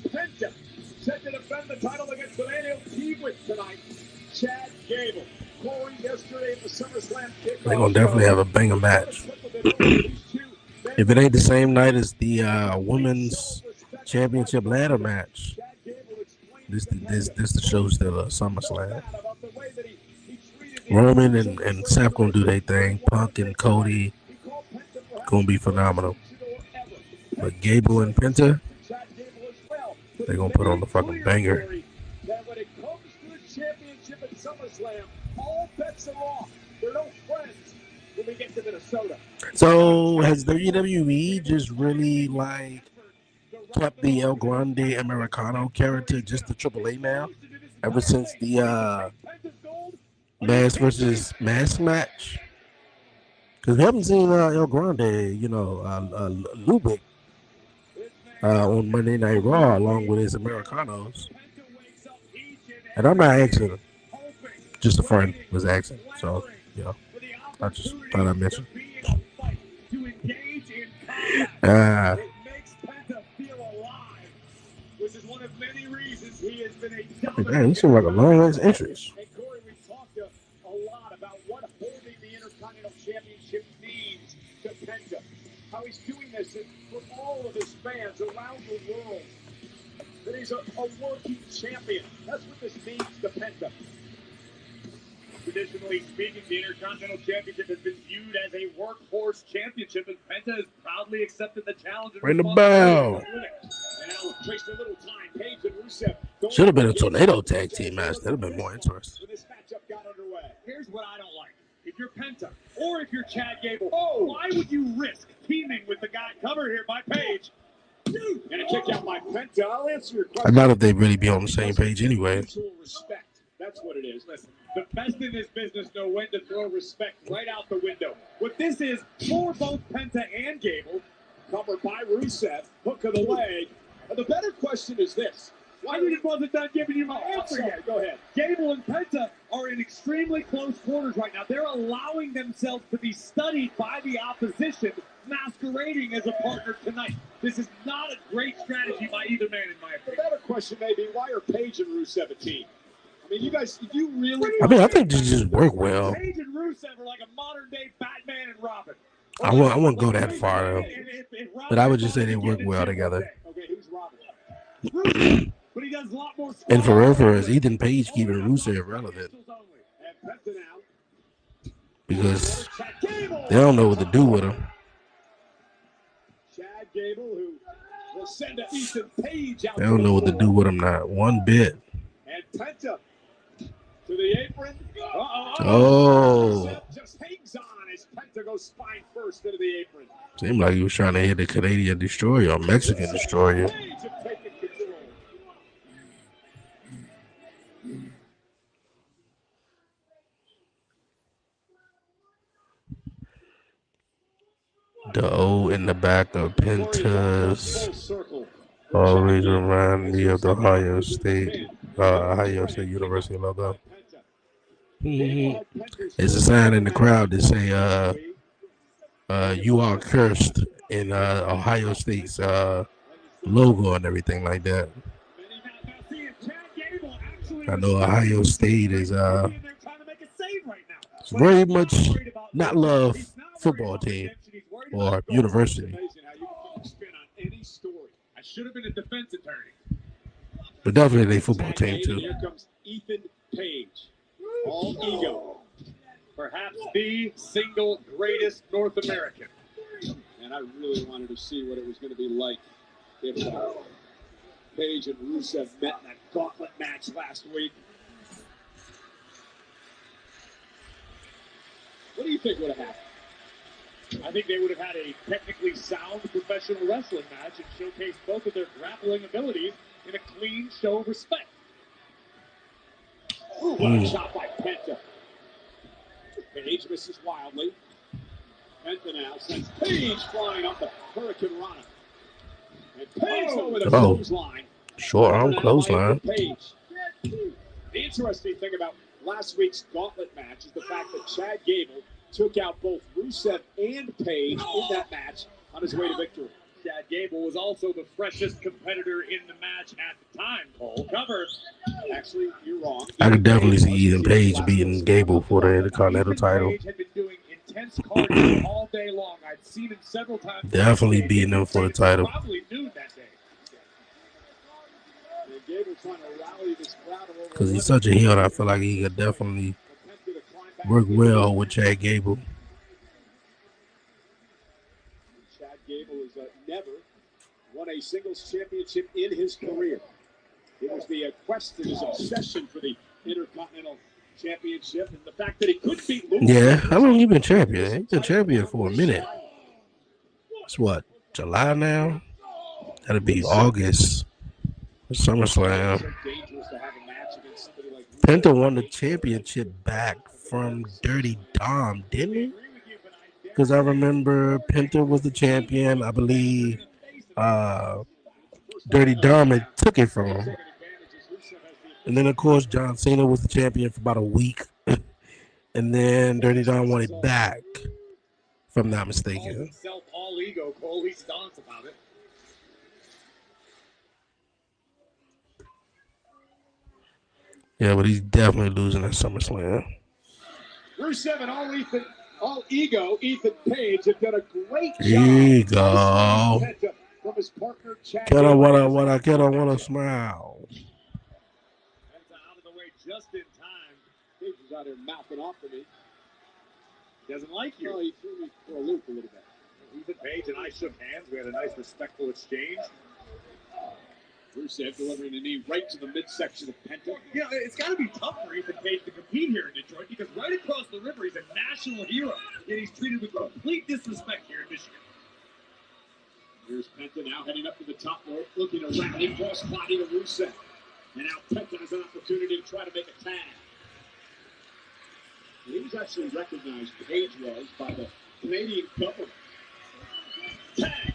Penta set to defend the title against the man he'll team with tonight, Chad Gable. Corey yesterday at the SummerSlam kickoff. They're going to definitely have a banger match. If it ain't the same night as the Women's Championship ladder match, this the show still a SummerSlam. Roman and Seth gonna do their thing. Punk and Cody gonna be phenomenal. But Gable and Penta, they gonna put on the fucking banger. That when it comes to the championship at SummerSlam, all bets are off. They're no friends when we get to Minnesota. So has WWE just really like kept the El Grande Americano character just the AAA now? Ever since the Mass versus Mass match? Because we haven't seen El Grande, Lubick on Monday Night Raw along with his Americanos. And I'm not asking, just a friend was asking. So, I just thought I'd mention. Man, you seem like a long-ass interest. How he's doing this for all of his fans around the world. That he's a working champion. That's what this means to Penta. Traditionally speaking, the Intercontinental Championship has been viewed as a workhorse championship, and Penta has proudly accepted the challenge. Ring the bell. Should have been a tornado tag team match. That would have been more interesting. This matchup got underway. Here's what I don't like. If you're Penta or if you're Chad Gable, why would you risk teaming with the guy? Cover here by Page. And a kick out by Penta. I'll answer your question. I doubt if they really be on the same page anyway. Respect. That's what it is. Listen, the best in this business know when to throw respect right out the window. What this is for both Penta and Gable Covered by Rusev. Hook of the leg. And the better question is this. I wasn't done giving you my answer yet. Go ahead. Gable and Penta are in extremely close quarters right now. They're allowing themselves to be studied by the opposition, masquerading as a partner tonight. This is not a great strategy by either man, in my The opinion. better question may be, why are Paige and Rusev a team? I mean, you guys, if you really... I mean, I think they just work well. Paige and Rusev are like a modern-day Batman and Robin. I won't go that far, though. But I would just say they work well together. Okay, who's Robin? But he does a lot more. And for real, is Ethan Page keeping Rusev relevant? Because they don't know what to do with him. Chad Gable, who will send Ethan Page out. They don't know what to do with him, not one bit. And Penta to the apron. Oh. Just hangs on as Penta goes spine first into the apron. Seemed like he was trying to hit the Canadian Destroyer or Mexican Destroyer. The O in the back of Penta's always remind me of the Ohio State University logo. It's a sign in the crowd that say "You are cursed" in Ohio State's logo and everything like that. I know Ohio State is very much not love football team or university. I should have been a defense attorney. But definitely a football team too. Here comes Ethan Page. All ego. Perhaps the single greatest North American. And I really wanted to see what it was going to be like if Page and Rusev met in that gauntlet match last week. What do you think would have happened? I think they would have had a technically sound professional wrestling match and showcased both of their grappling abilities in a clean show of respect. Ooh, what a shot by Penta. Page misses wildly. Penta now sends Page flying up the Hurricane Rana. And Page over the clothesline. Short arm clothesline. Page. The interesting thing about last week's gauntlet match is the fact that Chad Gable took out both Rusev and Page in that match on his way to victory. Chad Gable was also the freshest competitor in the match at the time, Cole. Covered. Actually, you're wrong. I could definitely see Ethan Page beating Gable for the Intercontinental title. Page had been doing intense cardio all day long. I'd seen him several times. Definitely beating him for the title. Probably noon that day. Because he's such a heel, and I feel like he could definitely work well with Chad Gable. Chad Gable has never won a singles championship in his career. It was the quest and his obsession for the Intercontinental Championship, and the fact that he couldn't beat Luke. Yeah, how long he been champion? He's been champion for a minute. It's what, July now? That'll be August. SummerSlam. Penta won the championship back from Dirty Dom, didn't he? Because I remember Penta was the champion. I believe Dirty Dom had took it from him. And then, of course, John Cena was the champion for about a week. And then Dirty Dom won it back, if I'm not mistaken. All ego, Cole. He's stonks about it. Yeah, but he's definitely losing at SummerSlam. Rusev and all ego, Ethan Page have done a great job. Ego. From his partner, Chad. Can I wanna smile? Out of the way just in time. Page was out there mouthing off to me. He doesn't like you. No, he threw me for a loop a little bit. Ethan Page and I shook hands. We had a nice, respectful exchange. Rusev delivering a knee right to the midsection of Penta. You know, it's got to be tough for Ethan Page to compete here in Detroit because right across the river, he's a national hero, and he's treated with complete disrespect here in Michigan. Here's Penta now heading up to the top rope, looking around him, cross body to Rusev. And now Penta has an opportunity to try to make a tag. And he was actually recognized, Page was, by the Canadian government. Tag!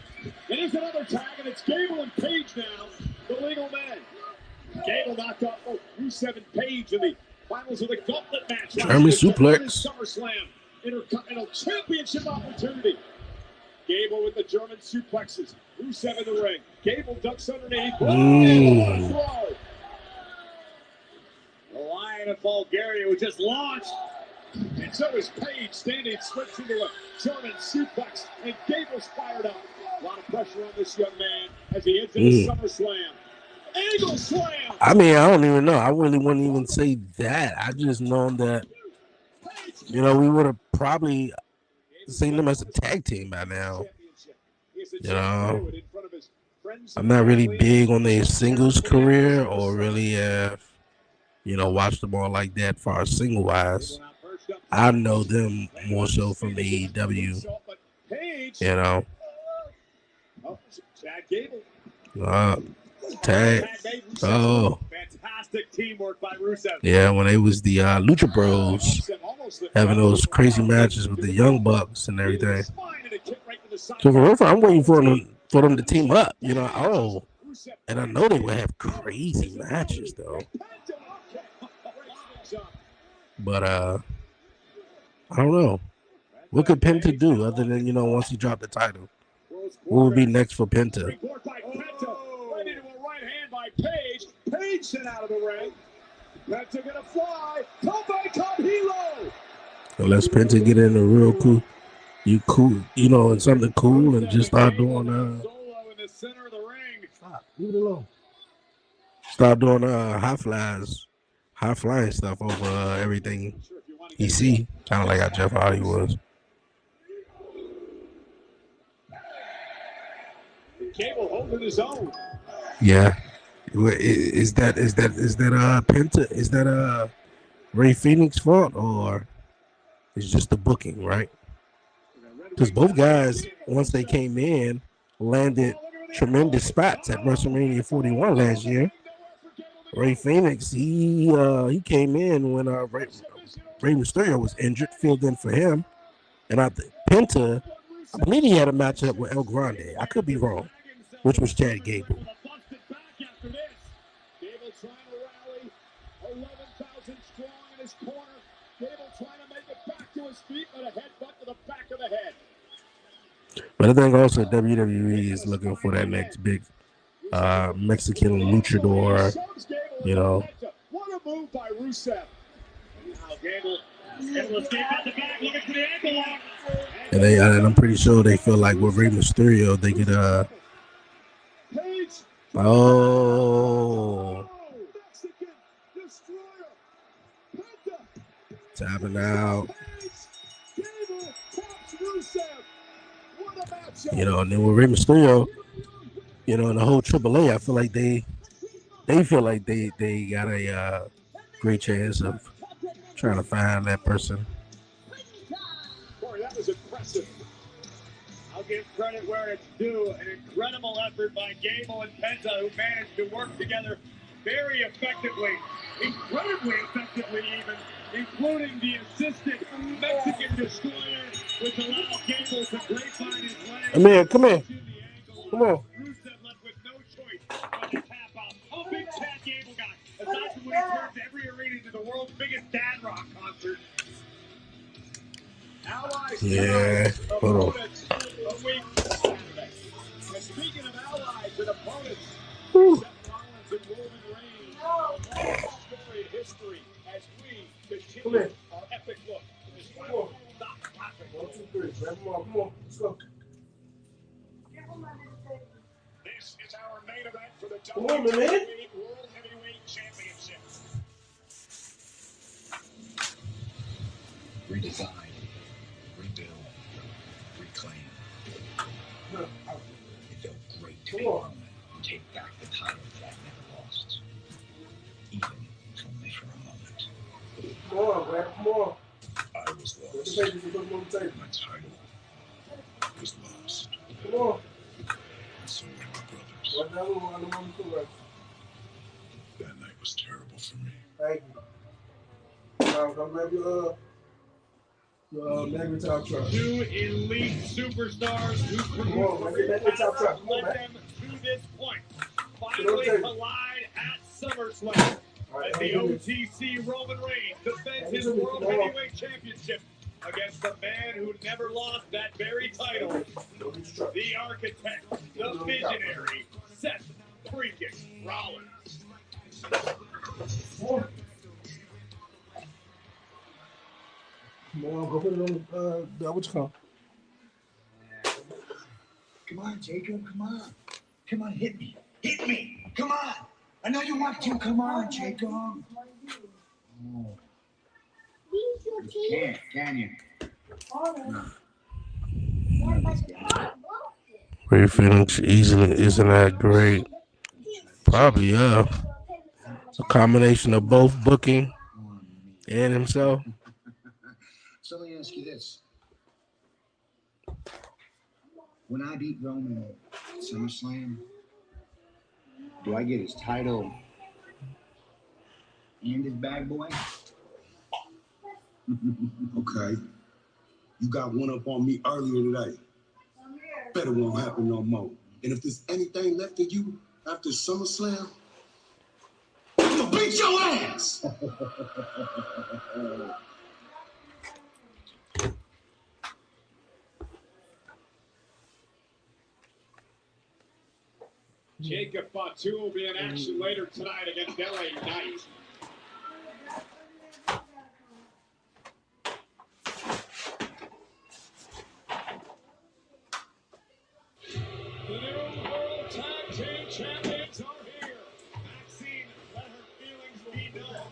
There's another tag, and it's Gable and Page now, the legal men. Gable knocked off both Rusev and Page in the finals of the gauntlet match. German suplex. SummerSlam Intercontinental Championship opportunity. Gable with the German suplexes. Rusev in the ring. Gable ducks underneath. The Lion of Bulgaria was just launched. And so is Page standing switched into a German suplex. And Gable's fired up. A lot of pressure on this young man as he heads into SummerSlam. Eagle slam. I mean, I don't even know. I really wouldn't even say that. I just know that, you know, we would have probably seen them as a tag team by now. You know, I'm not really big on their singles career or really, you know, watch them all like that far as single wise. I know them more so from AEW. You know. Tag. Oh. Fantastic teamwork by Rusev. Yeah, when they was the Lucha Bros having those crazy matches with the Young Bucks and everything. So for real, I'm waiting for them to team up. You know, oh, and I know they would have crazy matches though. But I don't know. What could Penta do other than, you know, once he dropped the title? What would be next for Penta? Ready to a right hand by Page. Page sent out of the ring. Penta gonna fly. Come back, come Hilo. Unless Penta get in a real cool, you know, and something cool and just start doing Solo in the center of the ring. Stop, leave it alone. Start doing high flying stuff over everything he see, kind of like how Jeff Hardy was. Gable holding his own. Yeah, is that Penta? Is that Ray Phoenix fault or it's just the booking, right? Because both guys, once they came in, landed tremendous spots at WrestleMania 41 last year. Ray Phoenix, he came in when Rey Mysterio was injured, filled in for him, and I think Penta, I believe he had a matchup with El Grande. I could be wrong, which was Chad Gable. Gable trying to rally. 11,000 strong in his corner. Gable trying to make it back to his feet, but a headbutt to the back of the head. But I think also WWE is looking for that next big Mexican luchador, you know. What a move by Rusev. Now Gable escape out the back, looking for the ankle lock. And I'm pretty sure they feel like with Rey Mysterio, they could tapping out. You know, and then with Rey Mysterio, you know, and the whole AAA, I feel like they feel like they got a great chance of trying to find that person. Boy, that was impressive. I'll give credit where it's due. An incredible effort by Gable and Penta, who managed to work together very effectively, incredibly effectively even, including the assisted Mexican destroyer, which allowed Gable to grapevine his legs. Come here. Come on. Rusev left with no choice but to tap out. How big Chad Gable got, aside from when he turns every arena into the world's biggest dad rock concert. Allies Hold on. a week Saturday. And speaking of allies and opponents, Seth Rollins and Roman Reigns, all storied history as we continue our epic look. Not clapping. 1, 2, 3. Come on. Let's go. This is our main event for the WWE World Heavyweight Championship. Redesign, rebuild, reclaim. It felt great to be home and take back the title that I never lost. Even if only for a moment. Come on, Brad. Come on. I was lost. My title was lost. Come on. And so were my brothers. That night was terrible for me. Thank you. Come grab your Magnetar truck. Two elite superstars who on, man, get that top truck. Come on, led man. them to this point. Finally collide at SummerSlam. As the OTC Roman Reigns defends his World Heavyweight Championship against the man who never lost that very title, the architect, the visionary, Seth freaking Rollins. Come on, go put it on what you call? Come on, Jacob. Come on. Come on, hit me. Hit me. Come on. I know you want to. Come on, Jacob. Oh. You can't, can you? Ray Phoenix easily isn't that great. Probably, yeah. It's a combination of both booking and himself. So let me ask you this. When I beat Roman at SummerSlam, do I get his title and his bag boy? Okay. You got one up on me earlier today. Better won't happen no more. And if there's anything left of you after SummerSlam, I'm gonna beat your ass! Jacob Fatu will be in action later tonight against LA Knight. The new World Tag Team Champions are here. Maxine let her feelings be known.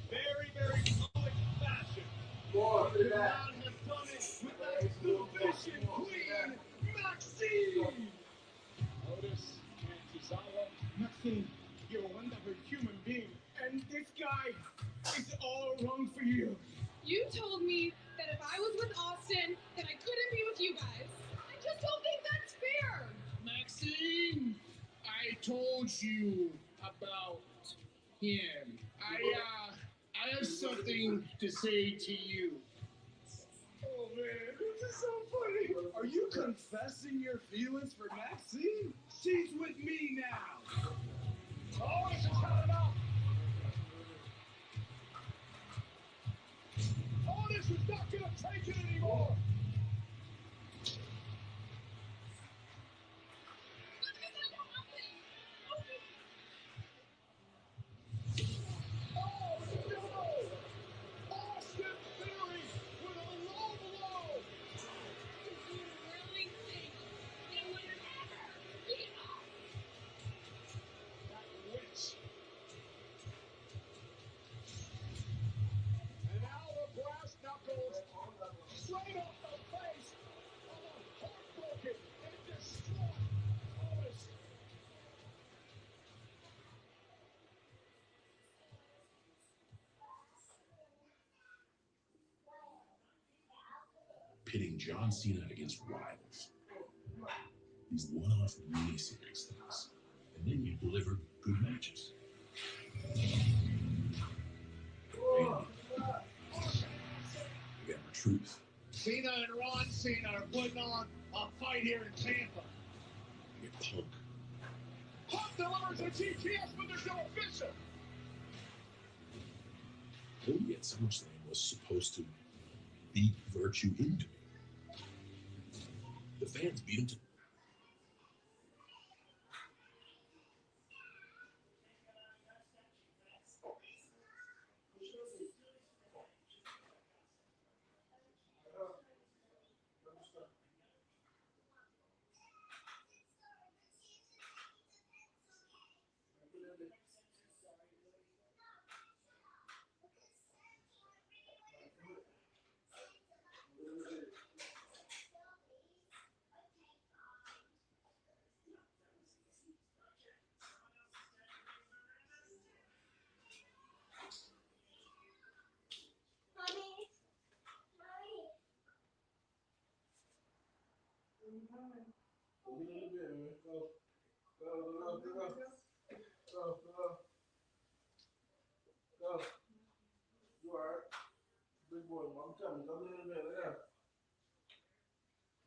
Very, very public fashion. Could not have done it without the Vision Queen, Maxine. Otis Kanzawa. Maxine, you're a wonderful human being, and this guy is all wrong for you. You told me that if I was with Austin, then I couldn't be with you guys. I just don't think that's fair. Maxine, I told you about him. I have something to say to you. Oh man, this is so funny. Are you confessing your feelings for Maxine? She's with me now. Oh, this is coming up. Oh, this is not gonna take it anymore. And now the brass knuckles straight off the face of a heartbroken and distraught Otis. Pitting John Cena against rivals. These one-off mini-series things. And then you deliver good matches. You got the truth. Cena and Ron Cena are putting on a fight here in Tampa. You get Punk. Punk delivers a GPS, but there's no official. Cody at SummerSlam was supposed to beat Virtue into it. The fans beat him to.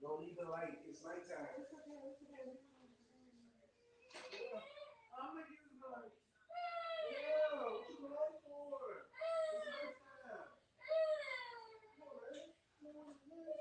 Don't need the light. It's nighttime. I'm gonna use the light. Yeah, what you going for? It's nighttime. Come on, man. Come on, man.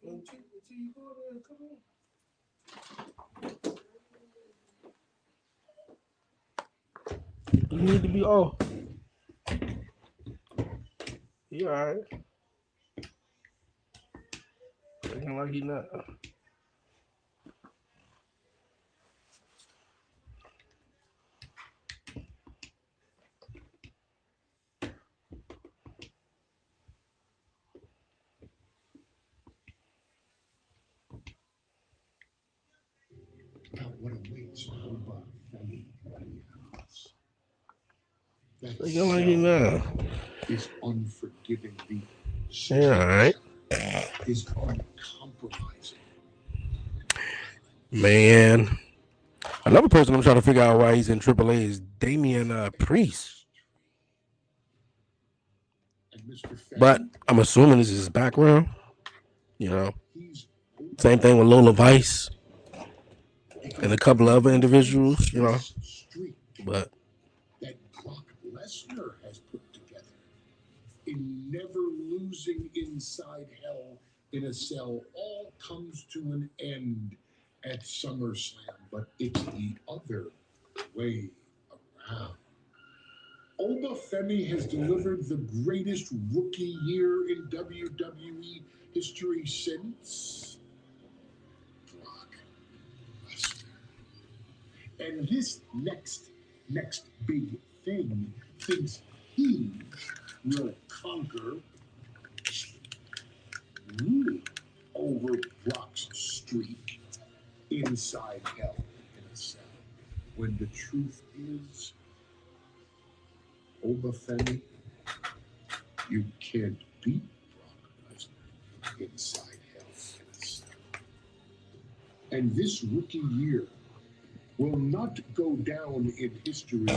Until you go there, come on. You need to be off. You alright? Looking like he not. God, what awaits Oba Femi House. That Looking like he not. is unforgivingly Yeah, alright. is uncompromising. Man. Another person I'm trying to figure out why he's in AAA is Damian Priest. But I'm assuming this is his background. You know. Same thing with Lola Vice and a couple of other individuals, you know. But that Brock Lesnar has put together in never losing inside hell in a cell all comes to an end at SummerSlam, but it's the other way around. Oba Femi has delivered the greatest rookie year in WWE history since Brock Lesnar. And this next big thing thinks he will conquer rule over Brock's streak inside hell in a cell. When the truth is, Oba Femi, you can't beat Brock Lesnar inside hell in a cell. And this rookie year will not go down in history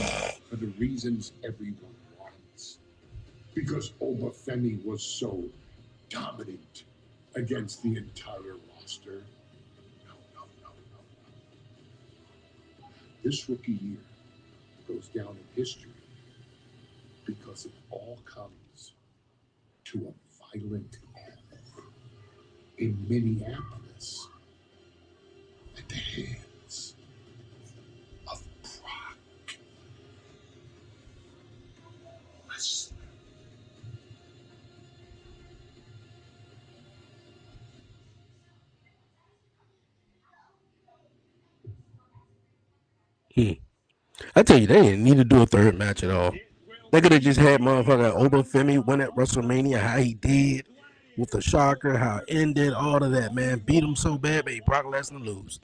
for the reasons everyone wants. Because Oba Femi was so dominant against the entire roster. No. This rookie year goes down in history because it all comes to a violent end in Minneapolis at the hands of Brock Lesnar. I tell you, they didn't need to do a third match at all. They could have just had motherfucker Oba Femi win at WrestleMania, how he did with the shocker, how it ended, all of that, man. Beat him so bad, made Brock Lesnar lose.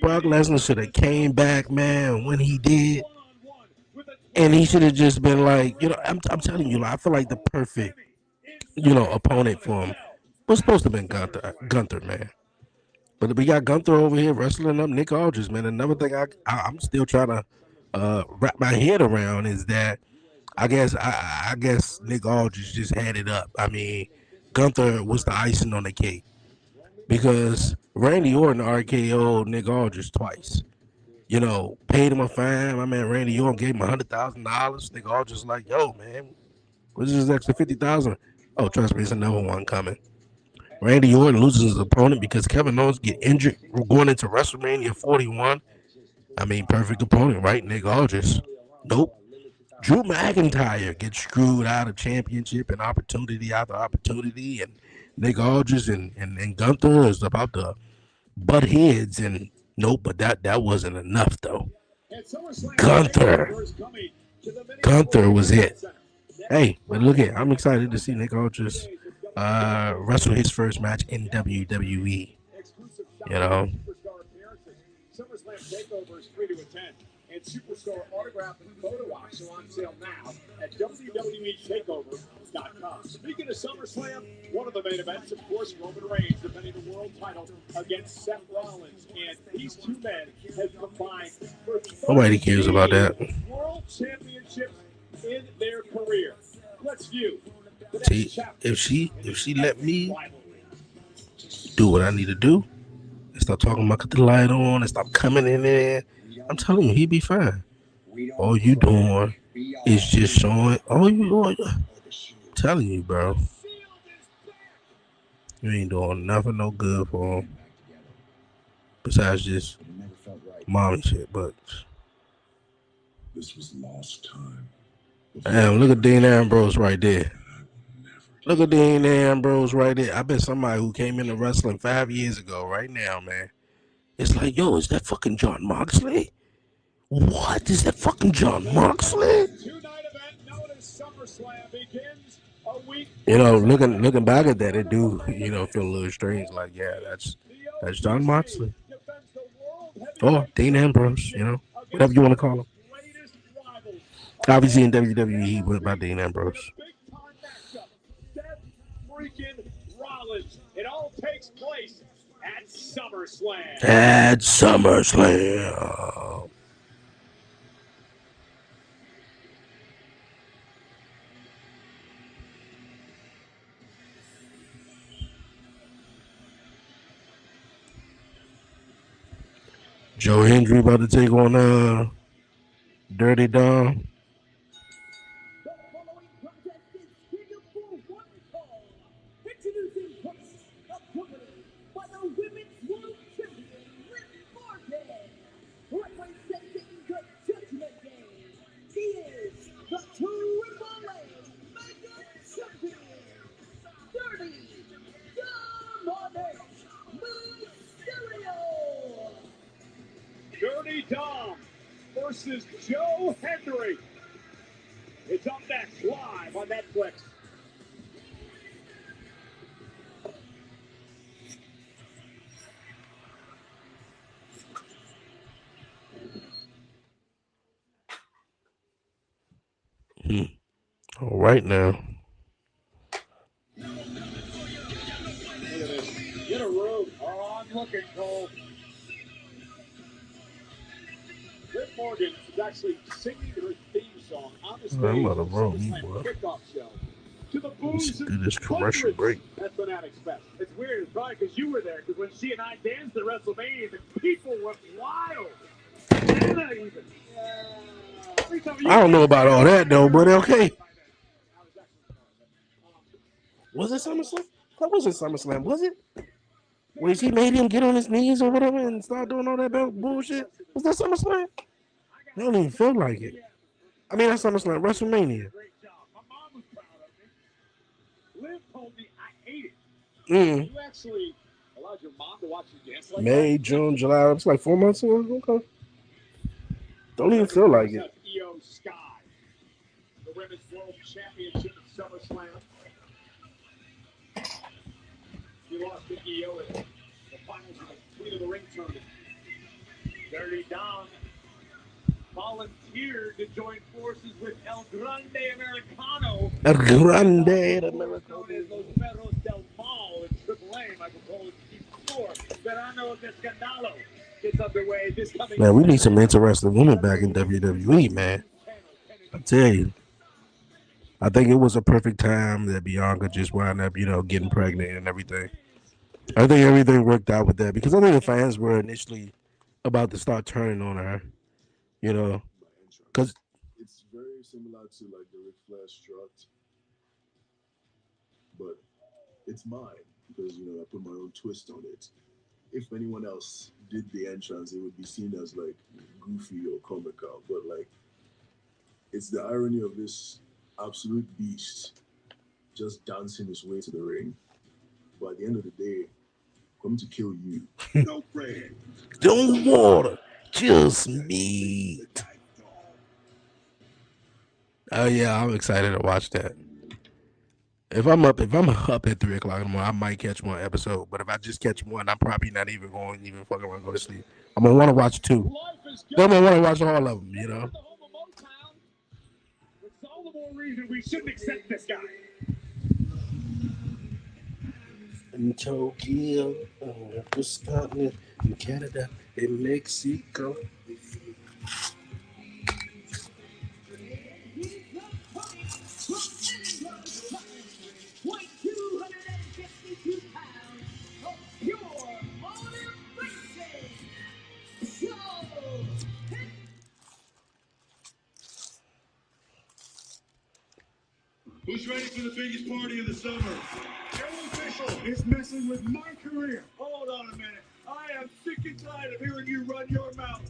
Brock Lesnar should have came back, man, when he did. And he should have just been like, you know, I'm telling you, I feel like the perfect, you know, opponent for him was supposed to have been Gunther, man. But we got Gunther over here wrestling up Nick Aldridge, man. Another thing I'm still trying to wrap my head around is that I guess Nick Aldridge just had it up. I mean, Gunther was the icing on the cake because Randy Orton RKO'd Nick Aldridge twice. You know, paid him a fine. My man Randy Orton gave him $100,000. Nick Aldridge like, yo, man, what's this extra 50,000? Oh, trust me, it's another one coming. Randy Orton loses his opponent because Kevin Owens get injured going into WrestleMania 41. I mean, perfect opponent, right? Nick Aldridge. Nope. Drew McIntyre gets screwed out of championship and opportunity after opportunity, and Nick Aldridge and Gunther is about to butt heads, and nope, but that wasn't enough though. Gunther was it. Hey, but look at, I'm excited to see Nick Aldridge wrestle his first match in WWE. You know, SummerSlam Takeover is 3 to attend, and Superstore autograph and photo ops are on sale now at WWETakeover.com. Speaking of SummerSlam, one of the main events, of course, Roman Reigns defending the world title against Seth Rollins, and these two men have combined for nobody cares about that. world championships in their career. Let's view the See, next chapter. if she let me do what I need to do and stop talking about cut the light on and stop coming in there, I'm telling you, he be fine. All you doing is just showing. I'm telling you, bro. You ain't doing nothing no good for him. Besides just mommy shit, but This was lost time. damn, look at Dean Ambrose right there. Look at Dean Ambrose right there. I bet somebody who came into wrestling 5 years ago right now, man. It's like, yo, is that fucking John Moxley? What? Is that fucking John Moxley? Two-night event known as SummerSlam begins a week. You know, looking back at that, it do, you know, feel a little strange. Like, yeah, that's John Moxley. Or Dean Ambrose, you know, whatever you want to call him. Obviously in WWE, he went by Dean Ambrose. Freaking Rollins. It all takes place at SummerSlam. At SummerSlam. Joe Hendry about to take on Dirty Dom. Dirty Dom versus Joe Hendry. It's up next live on Netflix. All right now. Look at this. Get a room. Oh, I'm looking, Cole. Liv Morgan is actually singing her theme song on the stage I'm about to of roll me, SummerSlam boy. kickoff show. To the Let's booze do and this commercial break. at Fanatics Fest. It's weird. It's probably because you were there. Because when she and I danced at WrestleMania, the people went wild. Anna even. I don't know about all that though, but okay. Was it SummerSlam? That wasn't SummerSlam, was it? Where she made him get on his knees or whatever and start doing all that bullshit? Was that SummerSlam? I don't even feel like it. I mean, that's SummerSlam, WrestleMania. Liv told me I hate it. Mm. You actually allowed your mom to watch you dance like May, that? June, July. It's like 4 months ago. Okay. Don't even feel like it. Io Sky, the Women's World Championship at SummerSlam. She lost to Io in the finals of the Queen of the Ring tournament. Dirty Dom volunteered to join forces with El Grande Americano. El Grande Americano. Los Perros del Mal in AAA. Michael Cole is keeping score. Verano de Scandalo gets underway this coming. Man, we need some interesting women back in WWE, man. I tell you. I think it was a perfect time that Bianca just wound up, you know, getting pregnant and everything. I think everything worked out with that because I think the fans were initially about to start turning on her, you know, because it's very similar to like the Ric Flair strut, but it's mine because you know I put my own twist on it. If anyone else did the entrance, it would be seen as like goofy or comical, but like It's the irony of this absolute beast just dancing his way to the ring. But at the end of the day, I'm to kill you. No bread. Don't water, just meat. Oh yeah, I'm excited to watch that. If I'm up at 3 o'clock in the morning, I might catch one episode. But if I just catch one, I'm probably not even going to fucking want to go to sleep. I'm gonna want to watch 2. Then I'm gonna want to watch all of them. You know. It's all the more reason we shouldn't accept this guy. In Tokyo, Scotland, in Canada, in Mexico. Who's ready for the biggest party of the summer? Joe Official is messing with my career. Hold on a minute. I am sick and tired of hearing you run your mouth.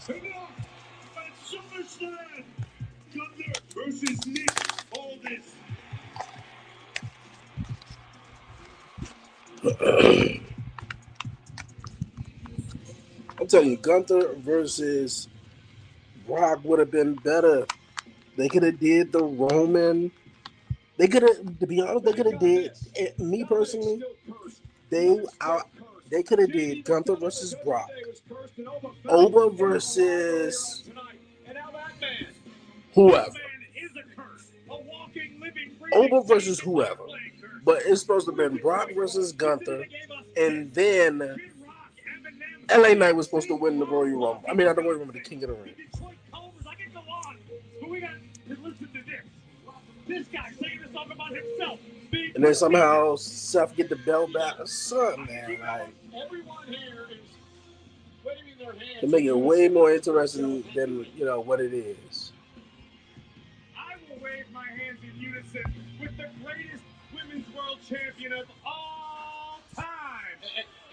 Enough! At SummerSlam! Gunther versus Nick Aldis. I'm telling you, Gunther versus Brock would have been better. They could have did the Roman. They could have, to be honest, they could have did. Me personally, they could have did Gunther versus Brock, Oba versus whoever, Oba versus whoever. But it's supposed to have been Brock versus Gunther, and then LA Knight was supposed to win the Royal Rumble. I mean, not the Royal Rumble, the King of the Ring. This guy saying this all about himself. And then somehow Seth get the belt back or something, man. Like, Everyone here is waving their hands to make it way more interesting than what it is. I will wave my hands in unison with the greatest women's world champion of all time.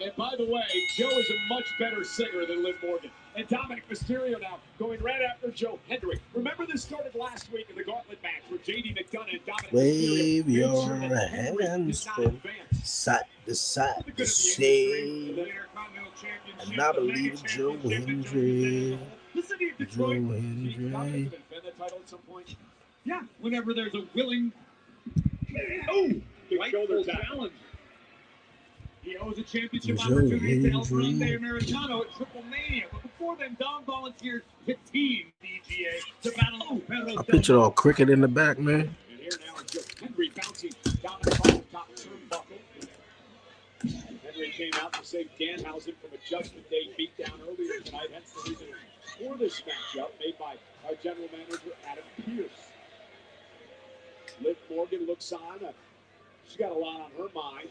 And by the way, Joe is a much better singer than Liv Morgan. And Dominic Mysterio now going right after Joe Hendry. Remember, this started last week in the Gauntlet match where JD McDonough and Dominic Wave Mysterio your hands from side to side to say, and I believe Joe Hendry. Joe Hendry. Yeah, whenever there's a willing, big shoulder challenge. He owes a championship opportunity to El Grande Americano at Triple Mania. But before then, Dom volunteered to team DGA to battle Perro. I picture all cricket in the back, man. And here now is Joe Hendry bouncing down the top turnbuckle. Henry came out to save Danhausen from a Judgment Day beatdown earlier tonight. Hence the reason for this matchup made by our general manager, Adam Pearce. Liv Morgan looks on. She's got a lot on her mind.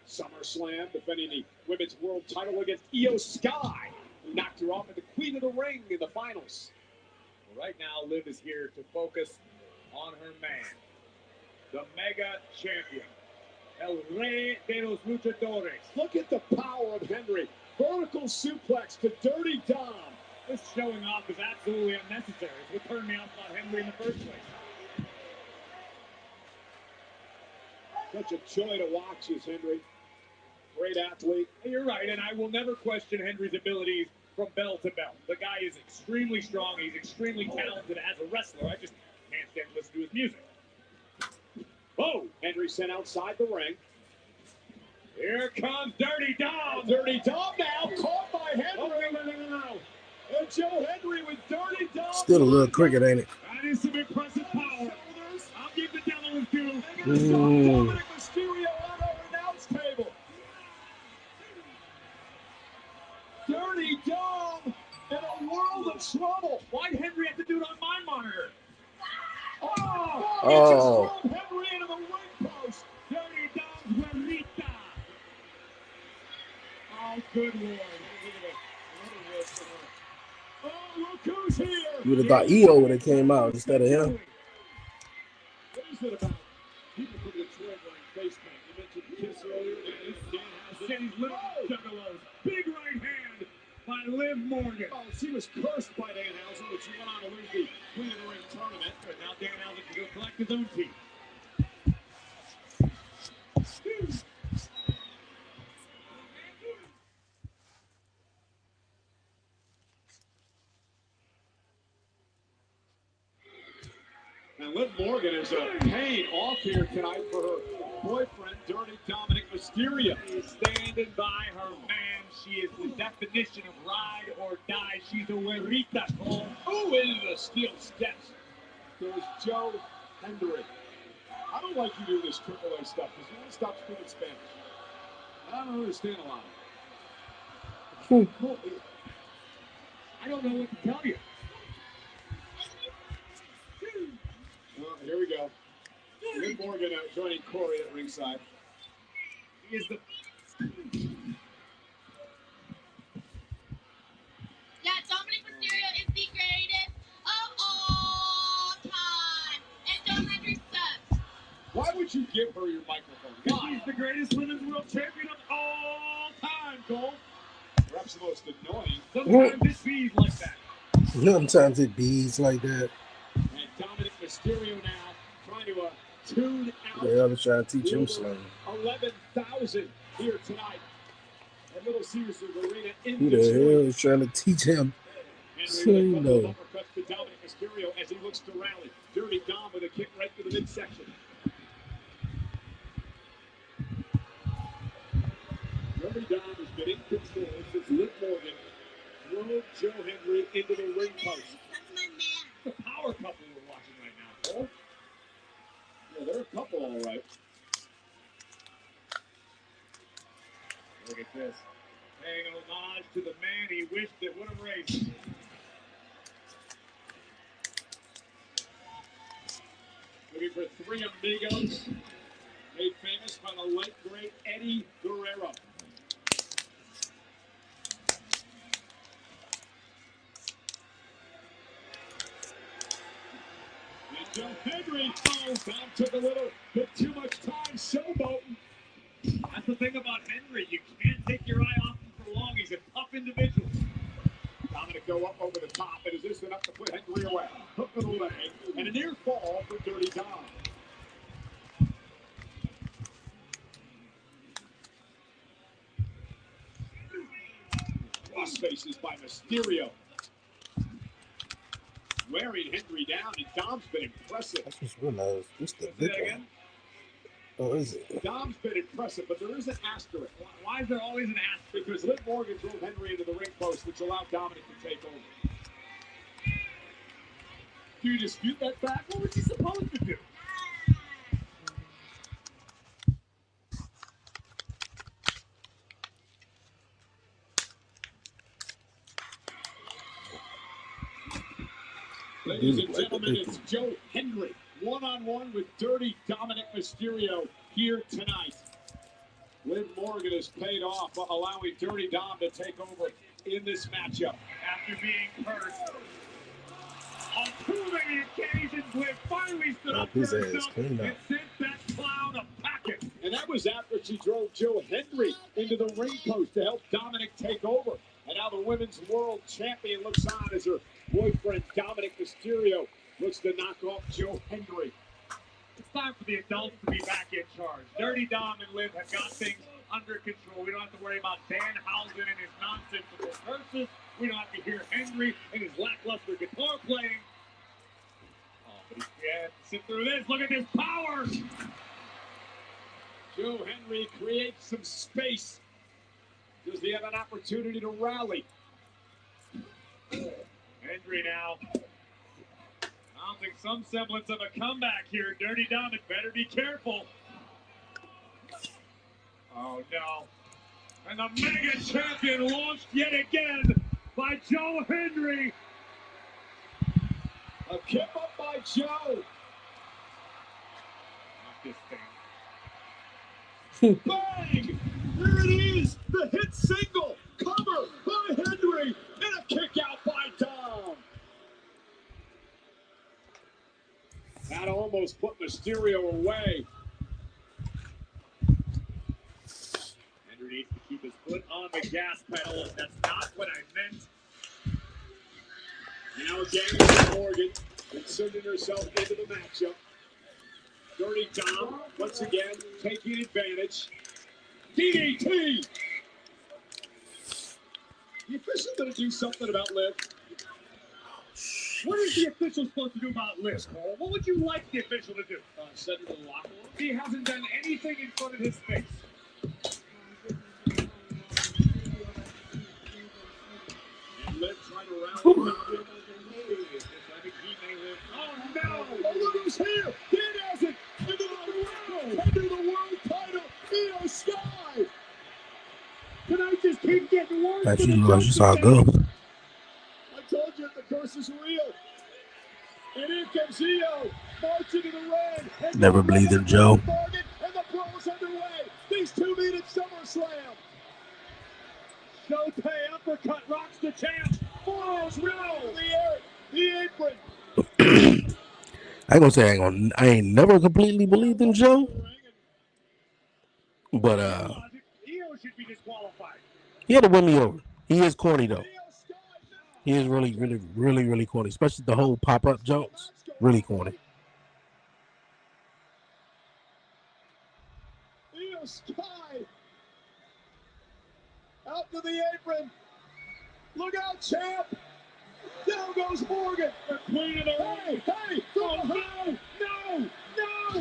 SummerSlam, defending the women's world title against Io Sky, who knocked her off at the Queen of the Ring in the finals. Well, right now, Liv is here to focus on her man, the Mega Champion, El Rey de los Luchadores. Look at the power of Henry. Vertical suplex to Dirty Dom. This showing off is absolutely unnecessary. It's what turned me off about Henry in the first place. Such a joy to watch is Henry. Great athlete. You're right, and I will never question Henry's abilities from bell to bell. The guy is extremely strong. He's extremely talented as a wrestler. I just can't stand to listen to his music. Oh, Henry sent outside the ring. Here comes Dirty Dom. Dirty Dom now, caught by Henry. Oh, no. And Joe Henry with Dirty Dom. Still a little cricket, ain't it? That is some impressive power. I'll give the devil his due. Ooh. Mysterio on our announce table. Dirty Dom in a world of trouble. Why'd Henry have to do it on my monitor? Oh. He just threw Henry into the ring post. Dirty Dom's Guerrita. Oh, good Lord. Oh, look who's here. You would have thought EO would have came out instead of him. What is it about people from the triggering face paint. You mentioned Kiss earlier. Danhausen's little juggalos. Big right hand by Liv Morgan. Oh, she was cursed by Danhausen, but she went on to lose the Queen of the Ring tournament. But now Danhausen can go collect his own team. And Liv Morgan is paying off here tonight for her boyfriend, Dirty Dominic Mysterio. She's standing by her man. She is the definition of ride or die. She's a huerita. Oh, into the steel steps. There's Joe Hendry. I don't like you do this AAA stuff because you want to stop speaking Spanish. I don't understand a lot of it. I don't know what to tell you. Well, here we go. Liv Morgan joining Corey at ringside. He is the... Yeah, Dominic Mysterio is the greatest of all time. And Joe Hendry sucks. Why would you give her your microphone? Why? She's the greatest women's world champion of all time, Cole. Perhaps the most annoying. Sometimes it bees like that. Sometimes it bees like that. And Dominic Mysterio now trying to tune out. Yeah, they're trying to teach him something. 11,000 here tonight at Little Caesars Arena in Who the hell is trying to teach him? So you know. Uppercuts to Dominic Mysterio as he looks to rally. Dirty Dom with a kick right to the midsection. Dirty Dom has been in control since Liv Morgan drove Joe Hendry into the ring post. The power couple we're watching right now, Cole. Yeah, they're a couple, all right. Look at this. Paying homage to the man he wished that would have raced. Looking for three amigos made famous by the late, great Eddie Guerrero. And Joe Hendry, oh, Dom took a little bit too much time showboating. That's the thing about Hendry. You can't take your eye off him for long. He's a tough individual. Dominic go up over the top, and is this enough to put Hendry away? Hook of the leg, and a near fall for Dirty Dom. Cross faces by Mysterio. Wearing Hendry down, and Dom's been impressive. I just realized this the big one. Oh, is it? Dom's been impressive, but there is an asterisk. Why is there always an asterisk? Because Liv Morgan drove Hendry into the ring post, which allowed Dominic to take over. Do you dispute that fact? What was he supposed to do? Ladies and gentlemen, it's Joe Hendry, one-on-one with Dirty Dominic Mysterio here tonight. Liv Morgan has paid off, allowing Dirty Dom to take over in this matchup. After being cursed on too many occasions, Liv finally stood up for herself and sent that clown a packet. And that was after she drove Joe Hendry into the ring post to help Dominic take over. And now the women's world champion looks on as her boyfriend, Dominic Mysterio, looks to knock off Joe Hendry. It's time for the adults to be back in charge. Dirty Dom and Liv have got things under control. We don't have to worry about Danhausen and his nonsensical curses. We don't have to hear Hendry and his lackluster guitar playing. Oh, but he can't sit through this. Look at this power. Joe Hendry creates some space. Does he have an opportunity to rally? Hendry now mounting some semblance of a comeback here. Dirty Dom, it better be careful. Oh no. And the mega champion launched yet again by Joe Hendry. A kick up by Joe. Not this thing. Bang! There it is! The hit single! Cover by Hendry! And a kick out by Dom! That almost put Mysterio away. foot on the gas pedal, and that's not what I meant. Now again, Morgan inserting herself into the matchup. Dirty Dom, once again, taking advantage. DDT! The official going to do something about Liv. What is the official supposed to do about Liv, Cole? What would you like the official to do? Send her to the locker room. He hasn't done anything in front of his face. And Liv trying to rally him. Oh no! Oh, look who's here! Danhausen into the world title, Io Sky! Tonight just keep getting worse. That she look like she saw a ghost. I told you the curse is real. And here comes Io, marching to the ring. Never believed in Joe. And the brawl's underway. These two meet at SummerSlam. Shote uppercut rocks the champ. Falls round the apron. I ain't gonna say I ain't never completely believed in Joe, but Io should be disqualified. he had to win me over. He is corny though. He is really corny, especially the whole pop-up jokes. Really corny. Io Sky out to the apron. Look out, champ! Down goes Morgan. The queen of the ring. Hey! Oh, no!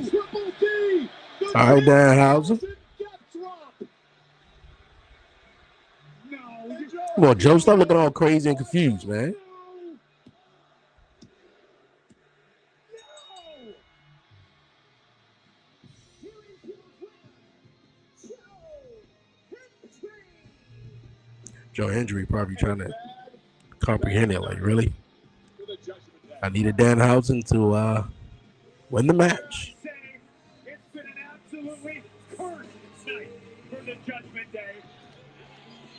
Triple D! All right, Danhausen. Come on, Joe, stop looking all crazy and confused, man. Joe Hendry probably trying to comprehend it. Like, really? I needed Danhausen to win the match. It's been an absolutely cursed night for the Judgment Day.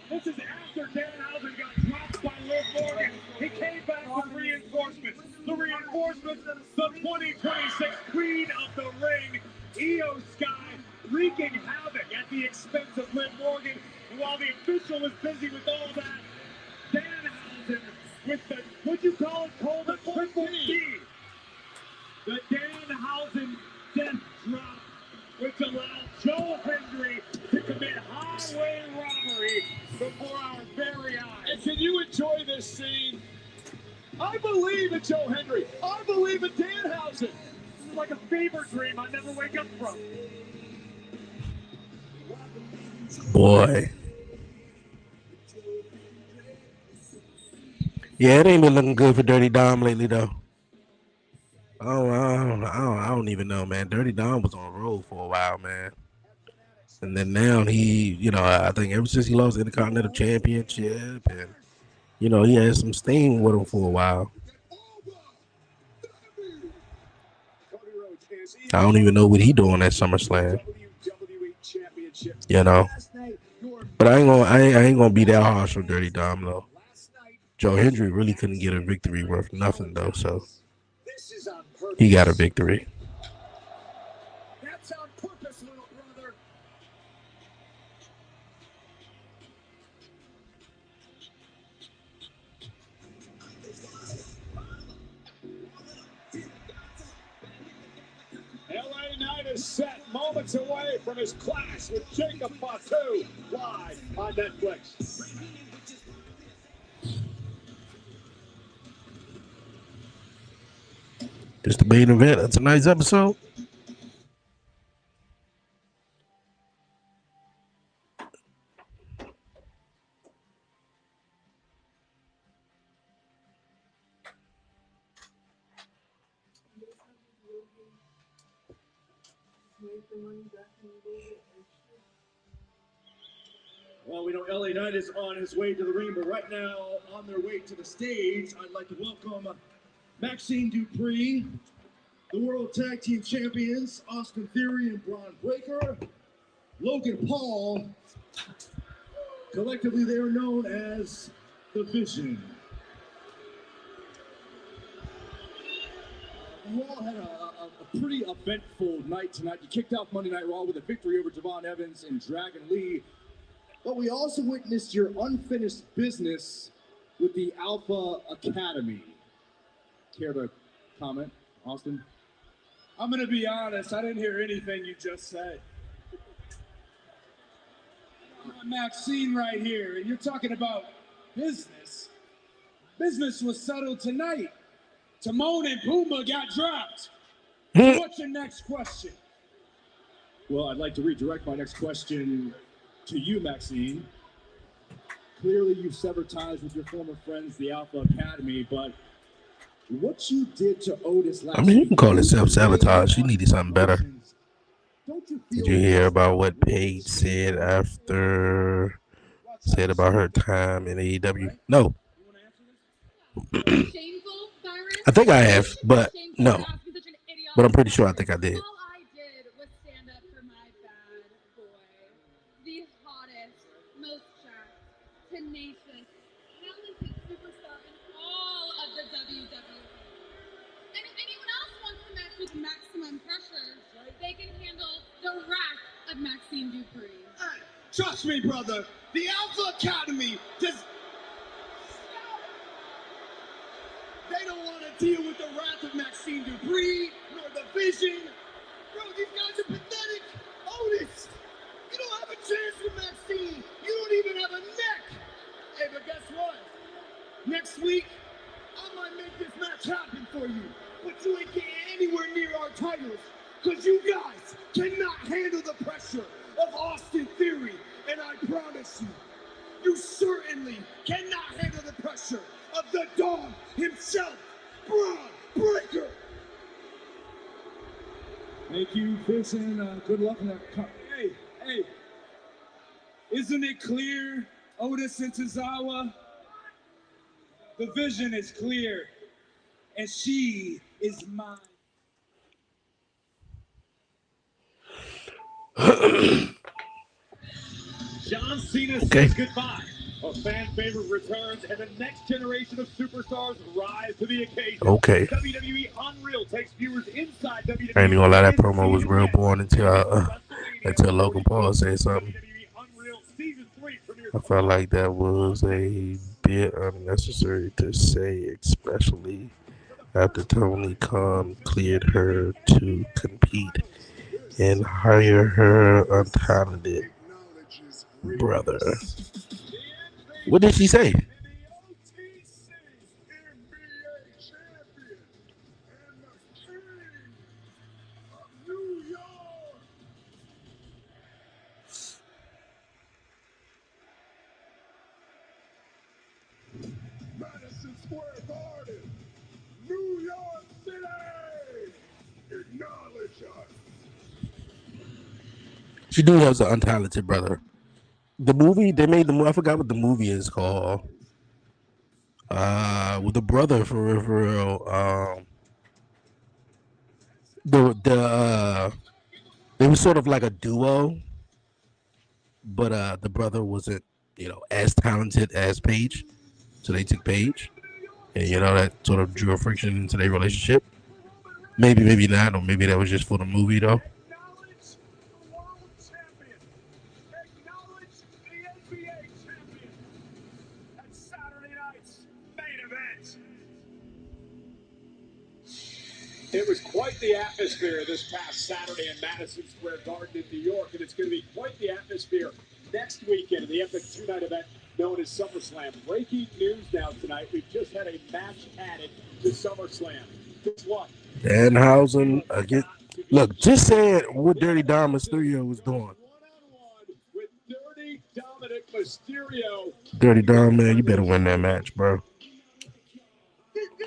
This is after Danhausen got dropped by Liv Morgan. He came back with reinforcements. The reinforcements, the 2026 Queen of the Ring, Io Sky, wreaking havoc at the expense of Liv Morgan. And while the official is busy with all that, Danhausen with the, what'd you call it, Cole? The triple D. The Danhausen death drop, which allowed Joe Hendry to commit highway robbery before our very eyes. And can you enjoy this scene? I believe in Joe Hendry. I believe in Danhausen. This is like a fever dream I never wake up from. Boy. Yeah, it ain't been looking good for Dirty Dom lately, though. I don't even know, man. Dirty Dom was on a roll for a while, man. And then now he, I think ever since he lost the Intercontinental Championship, and, he had some steam with him for a while. I don't even know what he doing at SummerSlam. But I ain't gonna be that harsh on Dirty Dom though. Joe Hendry really couldn't get a victory worth nothing though, so he got a victory. That's on purpose, little brother. LA Knight is set moments away from his clash with Jacob Fatu live on Netflix. It's the main event of tonight's episode. Well, we know LA Knight is on his way to the ring, but right now, on their way to the stage, I'd like to welcome Maxine Dupree, the World Tag Team Champions, Austin Theory and Braun Breaker, Logan Paul. Collectively, they are known as The Vision. You all had a pretty eventful night tonight. You kicked off Monday Night Raw with a victory over Devon Evans and Dragon Lee. But we also witnessed your unfinished business with the Alpha Academy. Care to comment, Austin? I'm going to be honest, I didn't hear anything you just said. Maxine right here, and you're talking about business. Business was settled tonight. Timon and Pumbaa got dropped. So what's your next question? Well, I'd like to redirect my next question to you, Maxine. Clearly, you've severed ties with your former friends, the Alpha Academy, but what you did to Otis last I mean, you can call it self-sabotage. She needed something better. Did you hear about what Paige said about her time in AEW? No. I think I have, but no. But I'm pretty sure I think I did. All I did was stand up for my bad boy. The hottest, most jacked, tenacious, talented superstar in all of the WWE. And if anyone else wants to match with maximum pressure, they can handle the wrath of Maxine Dupree. Trust me, brother. The Alpha Academy does. They don't want to deal with the wrath of Maxine Dupree, nor the vision. Bro, these guys are pathetic. Otis, you don't have a chance with Maxine. You don't even have a neck. Hey, but guess what? Next week, I might make this match happen for you. But you ain't getting anywhere near our titles. Because you guys cannot handle the pressure of Austin Theory. And I promise you, you certainly cannot handle the pressure of the dog himself, Braun Breaker. Thank you, Vincent. Good luck in that. Hey, isn't it clear, Otis and Tozawa? The vision is clear, and she is mine. John Cena says goodbye. A fan favorite returns, and the next generation of superstars rise to the occasion. Okay. WWE Unreal takes viewers inside WWE. I ain't even gonna lie, that promo was real boring until Logan Paul said something. I felt like that was a bit unnecessary to say, especially after Tony Khan cleared her to compete and hire her untalented brother. What did she say? Madison Square Garden, New York City, acknowledge us. She do have an untalented brother. The movie they made I forgot what the movie is called. With the brother for real. They were sort of like a duo, but the brother wasn't, as talented as Paige. So they took Paige, and that sort of drew a friction into their relationship. Maybe not, or maybe that was just for the movie though. It was quite the atmosphere this past Saturday in Madison Square Garden in New York, and it's going to be quite the atmosphere next weekend in the epic two-night event known as SummerSlam. Breaking news now tonight, we've just had a match added to SummerSlam. Guess what? Danhausen again. Look, just saying what Dirty Dom Mysterio was doing. With Dirty Dominic Mysterio. Dirty Dom, man, you better win that match, bro.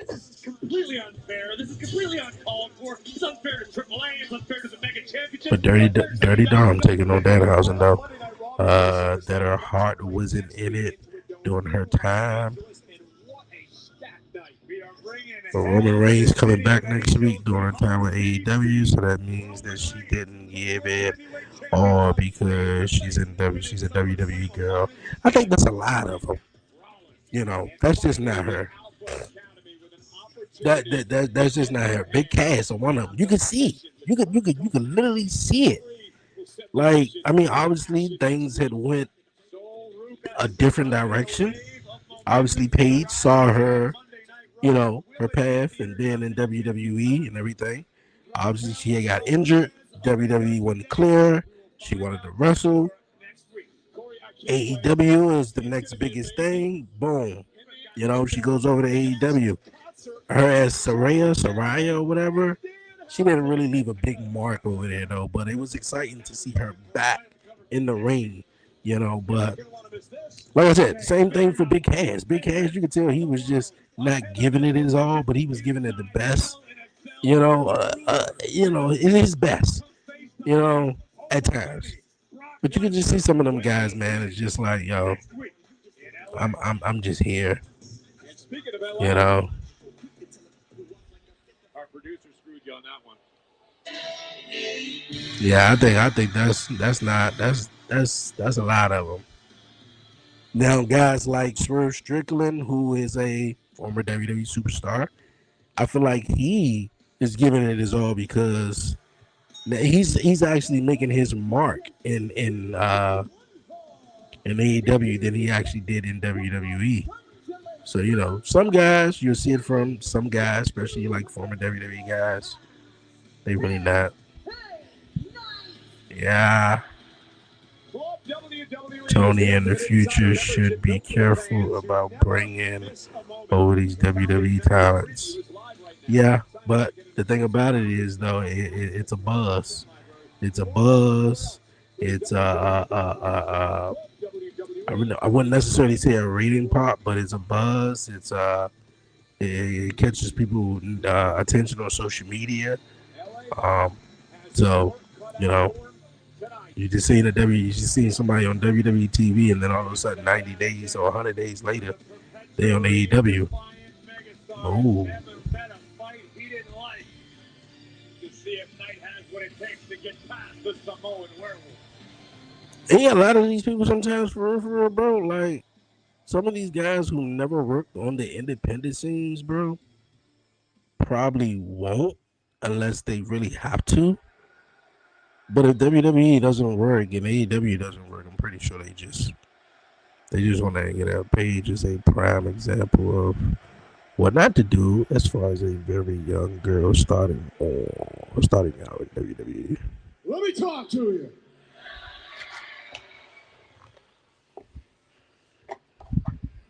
This is completely unfair. This is completely uncalled for. It's unfair to Triple A. It's unfair to the Mega Championship. But Dirty Dom taking on Danhausen though. That her heart wasn't in it during her time. But Roman Reigns coming back next week during her time with AEW, so that means that she didn't give it all because she's a WWE girl. I think that's a lot of them. That's just not her. That's just not her. Big cast on one of them. You can see it. You could literally see it. Like, I mean, obviously things had went a different direction. Obviously, Paige saw her, her path and being in WWE and everything. Obviously, she had got injured. WWE wasn't clear. She wanted to wrestle. AEW is the next biggest thing. Boom. She goes over to AEW. Her as Saraya or whatever, she didn't really leave a big mark over there though. But it was exciting to see her back in the ring, But like I said, same thing for Big Cass. Big Cass, you could tell he was just not giving it his all, but he was giving it the best, in his best, at times. But you can just see some of them guys, man. It's just like, yo, I'm just here, Our producer screwed you on that one. Yeah, I think that's a lot of them. Now, guys like Swerve Strickland, who is a former WWE superstar, I feel like he is giving it his all because he's actually making his mark in AEW than he actually did in WWE. So some guys you'll see it from some guys, especially like former WWE guys. They really not. Yeah. Tony in the future should be careful about bringing over these WWE talents. Yeah, but the thing about it is, though, it's a buzz. It's a buzz. It's I wouldn't necessarily say a rating pop, but it's a buzz. It catches people attention on social media. So you just see somebody on WWE TV, and then all of a sudden, 90 days or 100 days later, they on AEW. Oh. Yeah, a lot of these people sometimes, for real, bro. Like some of these guys who never worked on the independent scenes, bro, probably won't unless they really have to. But if WWE doesn't work and AEW doesn't work, I'm pretty sure they just want to get out. Paige is a prime example of what not to do as far as a very young girl starting out in WWE. Let me talk to you.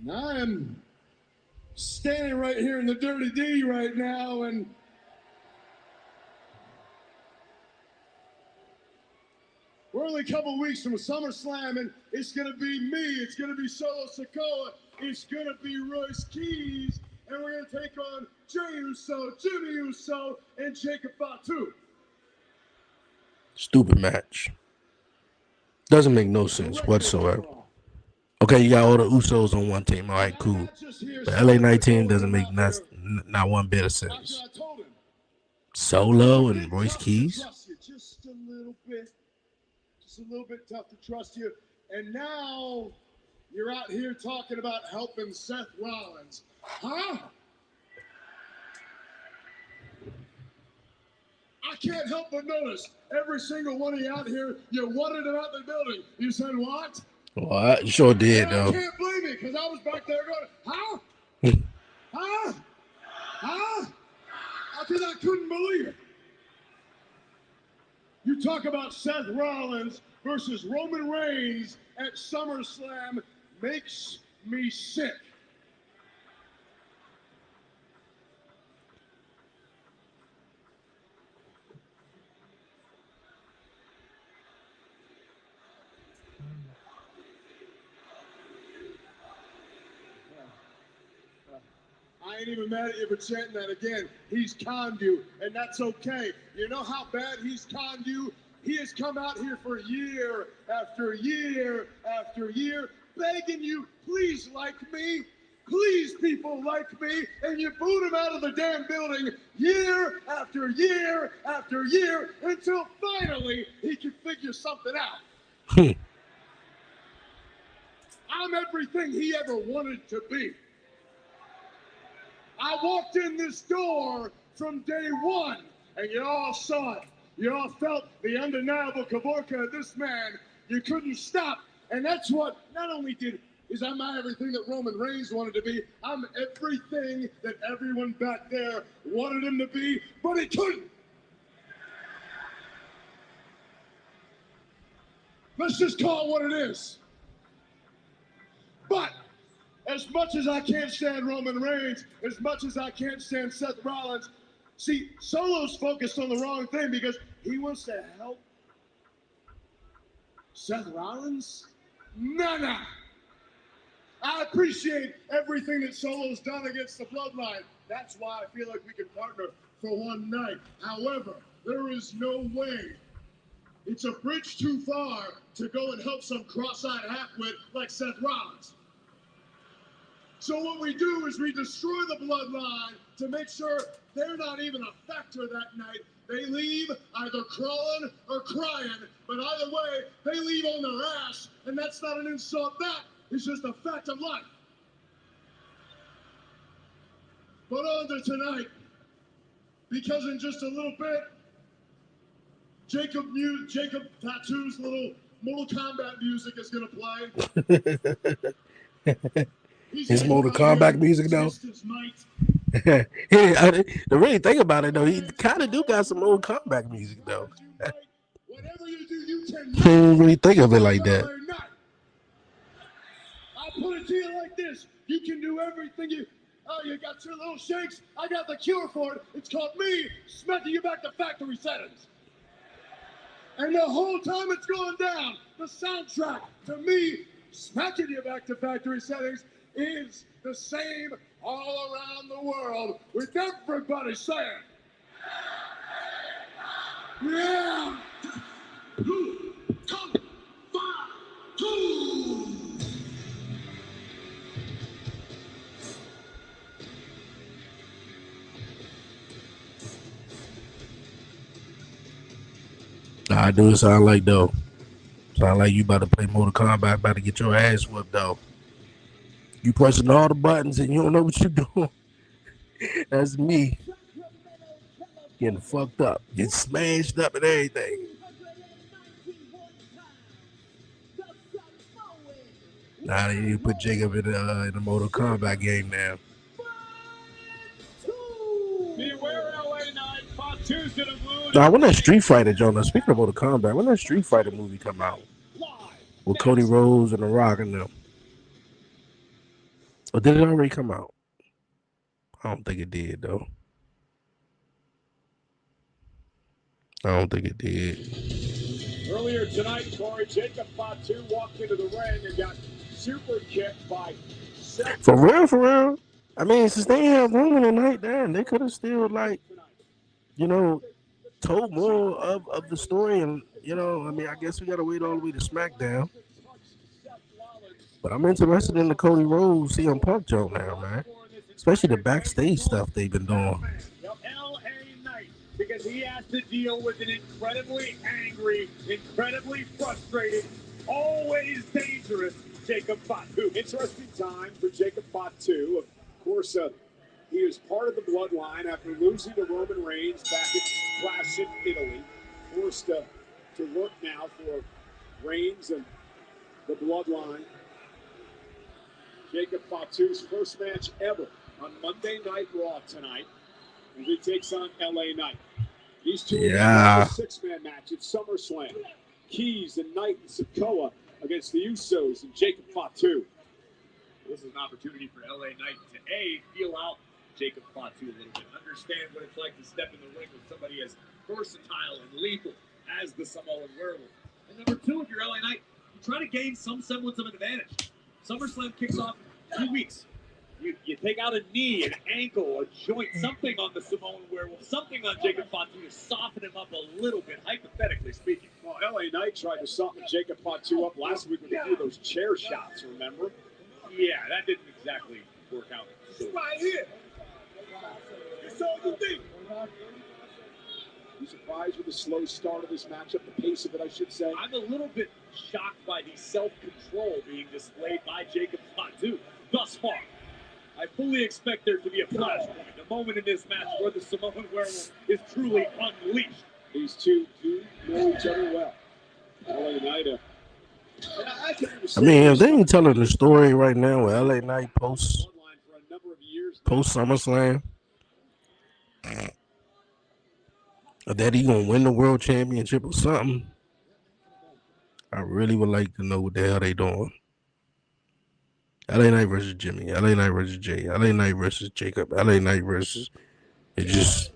Now I'm standing right here in the Dirty D right now, and we're only a couple weeks from SummerSlam, and it's going to be me. It's going to be Solo Sikoa. It's going to be Royce Keys, and we're going to take on Jey Uso, Jimmy Uso, and Jacob Fatu. Stupid match. Doesn't make no sense whatsoever. Okay, you got all the Usos on one team. All right, cool. The LA 19 doesn't make not one bit of sense. Solo and Royce Keys. Just a little bit tough to trust you. And now you're out here talking about helping Seth Rollins. Huh? I can't help but notice every single one of you out here, you wanted him out the building. You said what? What? You sure did, though. I can't believe it, because I was back there going, huh? Huh? Huh? Because I couldn't believe it. You talk about Seth Rollins versus Roman Reigns at SummerSlam makes me sick. I ain't even mad at you for chanting that again. He's conned you, and that's okay. You know how bad he's conned you? He has come out here for year after year after year, begging you, please like me. Please, people like me. And you boot him out of the damn building year after year after year until finally he can figure something out. I'm everything he ever wanted to be. I walked in this door from day one, and you all saw it. You all felt the undeniable cavorka of this man. You couldn't stop And that's what not only is I'm everything that Roman Reigns wanted to be, I'm everything that everyone back there wanted him to be, but he couldn't. Let's just call it what it is. But as much as I can't stand Roman Reigns, as much as I can't stand Seth Rollins, see, Solo's focused on the wrong thing because he wants to help Seth Rollins? Nah. I appreciate everything that Solo's done against the Bloodline. That's why I feel like we can partner for one night. However, there is no way. It's a bridge too far to go and help some cross-eyed halfwit like Seth Rollins. So what we do is we destroy the Bloodline to make sure they're not even a factor that night. They leave either crawling or crying, but either way, they leave on their ass, and that's not an insult. That is just a fact of life. But on to tonight, because in just a little bit, Jacob Tattoo's little Mortal Kombat music is going to play. His Mortal Kombat music, though. The really thing about it, though, he kind of do got some Mortal Kombat music, though. Whatever you do, you can Can't really think of it like that. I'll put it to you like this. You can do everything you got your little shakes. I got the cure for it. It's called me smacking you back to factory settings. And the whole time it's going down, the soundtrack to me smacking you back to factory settings is the same all around the world with everybody saying, yeah! 2, 5, 2! I do sound like, though. Sound like you about to play Mortal Kombat, about to get your ass whooped, though. You pressing all the buttons and you don't know what you're doing. That's me. Getting fucked up. Getting smashed up and everything. Now they need to put Jacob in the Mortal Kombat game now. Beware LA Knight, fought Tuesday to Moon. Nah, when that Street Fighter, Jonah, speaking of Mortal Kombat, when that Street Fighter movie come out? With Cody Rhodes and The Rock and them. Or did it already come out? I don't think it did, though. I don't think it did. Earlier tonight, Corey, Jacob Fatu walked into the ring and got super kicked by Seth. For real. I mean, since they have Roman tonight, damn, they could have still, like, told more of the story. And, I mean, I guess we got to wait all the way to SmackDown. But I'm interested in the Cody Rhodes CM Punk joke now, man. Especially the backstage stuff they've been doing. Because he has to deal with an incredibly angry, incredibly frustrated, always dangerous Jacob Fatu. Interesting time for Jacob Fatu. Of course, he is part of the Bloodline after losing to Roman Reigns back at Clash in Italy. Forced to work now for Reigns and the Bloodline. Jacob Fatu's first match ever on Monday Night Raw tonight as he takes on LA Knight. These two are a six-man match at SummerSlam. Keys and Knight and Sikoa against the Usos and Jacob Fatu. This is an opportunity for LA Knight to feel out Jacob Fatu a little bit, understand what it's like to step in the ring with somebody as versatile and lethal as the Samoan Werewolf. And number two, if you're LA Knight, you try to gain some semblance of an advantage. SummerSlam kicks off in 2 weeks. You take out a knee, an ankle, a joint, something on the Samoan Werewolf, something on Jacob Fatu to soften him up a little bit, hypothetically speaking. Well, LA Knight tried to soften Jacob Fatu up last week with a few of those chair shots, remember? Yeah, that didn't exactly work out. Right here. It's all you think. You surprised with the slow start of this matchup, the pace of it, I should say? I'm a little bit shocked by the self-control being displayed by Jacob Fatu thus far. I fully expect there to be a flashpoint, a moment in this match where the Samoan Werewolf is truly unleashed. These two do know each other well. LA Knight, a I mean, if they ain't telling the story right now with LA Knight post SummerSlam, or that he gonna win the world championship or something, I really would like to know what the hell they doing. LA Knight versus Jimmy, LA Knight versus Jay, LA Knight versus Jacob, LA Knight versus it's just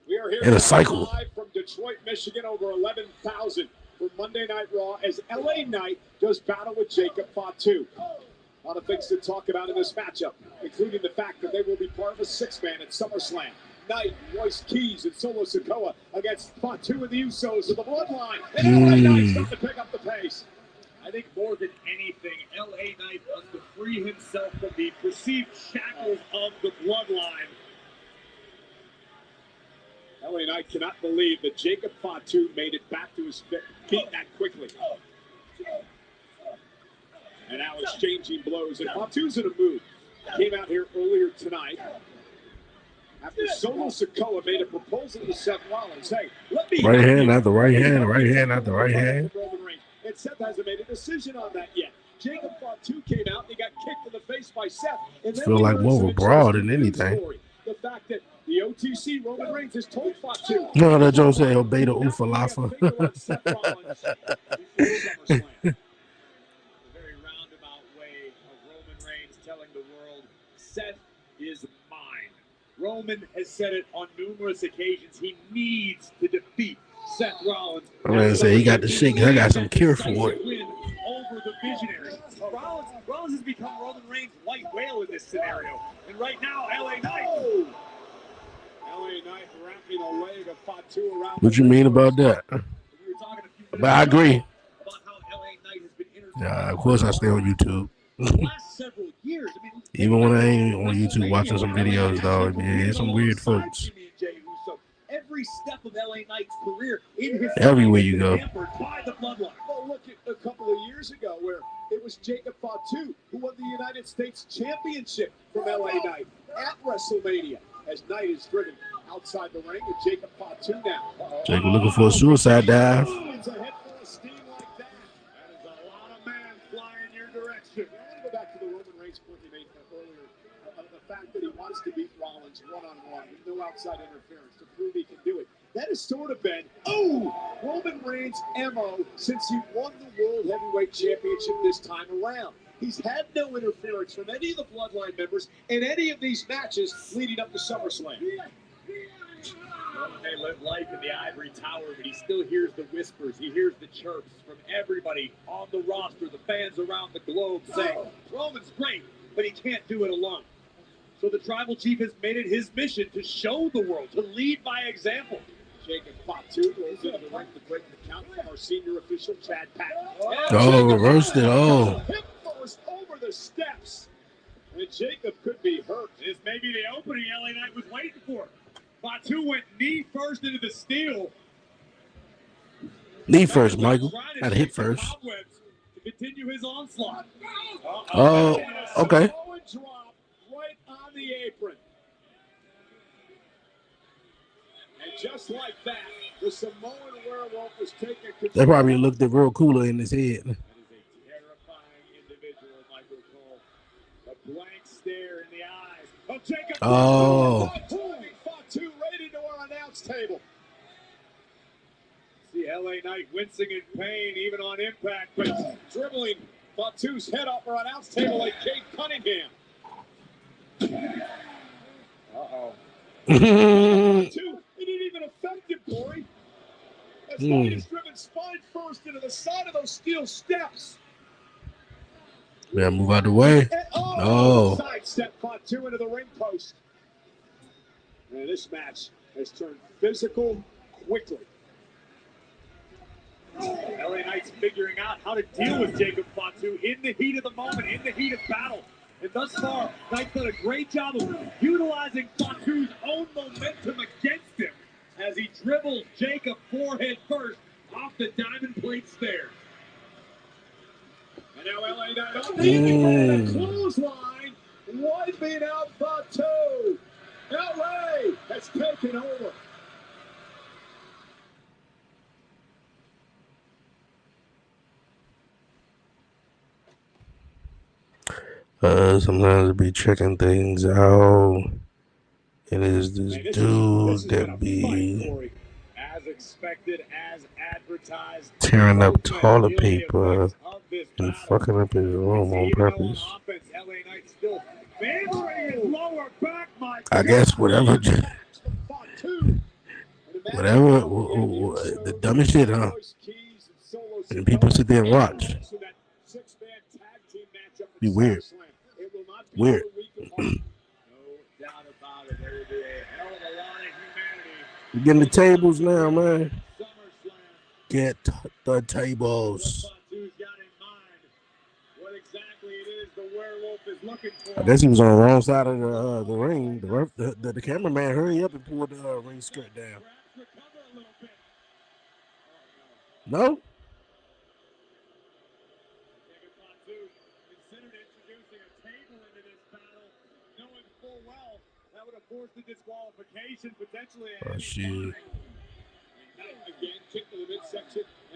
We are here in a cycle. live from Detroit, Michigan, over 11,000 for Monday Night Raw as LA Knight does battle with Jacob Fatu. A lot of things to talk about in this matchup, including the fact that they will be part of a six-man at SummerSlam. Knight, Royce Keys, and Solo Sikoa against Fatu and the Usos of the Bloodline. And LA Knight's got to pick up the pace. I think more than anything, LA Knight wants to free himself from the perceived shackles of the Bloodline. LA Knight cannot believe that Jacob Fatu made it back to his feet that quickly. And now exchanging blows. And Fatu's in a mood. Came out here earlier tonight after Solo Sikoa made a proposal to Seth Rollins. Hey, let me right hand at the right hand, right hand at the right hand. And Seth hasn't made a decision on that yet. Jacob Fatu came out and he got kicked in the face by Seth. And Feel like more of a brawl than anything. The fact that the OTC Roman Reigns has told Fatu. No, that Joe say obey the Ufalafa. A very roundabout way of Roman Reigns telling the world, Seth is mine. Roman has said it on numerous occasions. He needs to defeat Seth Rollins. I'm gonna say he got the shake. I got some cure for it. Over the visionary. Rollins has become Roman Reigns' white whale in this scenario. And right now, LA Knight. LA Knight wrapping a leg of Fatu around. What you mean about that? But I agree. About how LA Knight has been Yeah, of course I stay on YouTube. last several years. I mean, Even when I ain't on YouTube watching some videos, though, yeah, some weird folks. Every step of LA Knight's career in his Everywhere you go. By the bloodline. Well, look at a couple of years ago where it was Jacob Fatu who won the United States Championship from LA Knight at WrestleMania. As Knight is driven outside the ring with Jacob Fatu now. Jacob looking for a suicide dive. It's a head full of steam like that. That is a lot of man flying your direction. I want to go back to the Roman Reigns point you made earlier. The fact that he wants to beat Rollins one-on-one with no outside interference to prove he can do it. That has sort of been, Roman Reigns' MO since he won the World Heavyweight Championship this time around. He's had no interference from any of the Bloodline members in any of these matches leading up to SummerSlam. Roman may live life in the ivory tower, but he still hears the whispers. He hears the chirps from everybody on the roster, the fans around the globe saying, Roman's great, but he can't do it alone. So the Tribal Chief has made it his mission to show the world, to lead by example. Jacob Fatu goes into the ring to break the count from our senior official, Chad Patton. Oh, reversed it. Oh. Hip first over the steps. And Jacob could be hurt. This may be the opening LA Knight was waiting for. Fatu went knee first into the steel. Knee first, Michael. Had to hit first. To continue his onslaught. Oh, okay. Drop right on the apron. And just like that, the Samoan werewolf was taken control. They probably looked it real cooler in his head. That is a terrifying individual, Michael Cole. A blank stare in the eyes of Jacob. Oh. Fatu right into our announce table. See LA Knight wincing in pain even on impact, but dribbling Fatu's head off our announce table like Cade Cunningham. Fatu, it ain't even effective, Corey. As Knight is driven spine first into the side of those steel steps. Yeah, move out the way. Oh. Sidestep Fatu into the ring post. And this match has turned physical quickly. LA Knight's figuring out how to deal with Jacob Fatu in the heat of the moment, in the heat of battle. And thus far, Knight's done a great job of utilizing Fatu's own momentum against him as he dribbles Jacob forehead first off the diamond plate stairs. And now LA Knight on the clothesline, wiping out Fatu. LA has taken over. Sometimes I be checking things out. It is this dude that be as expected, as advertised, tearing up toilet paper and fucking up his room on purpose. LA Knight still favoring his lower back, my I guess whatever, whatever, the dumbest shit, huh? And people sit there and watch. Be weird. Weird. We're getting the tables now, man. Get the tables. I guess he was on the wrong side of the ring. The cameraman hurry up and pull the ring skirt down. No? The disqualification potentially. Oh, shit. And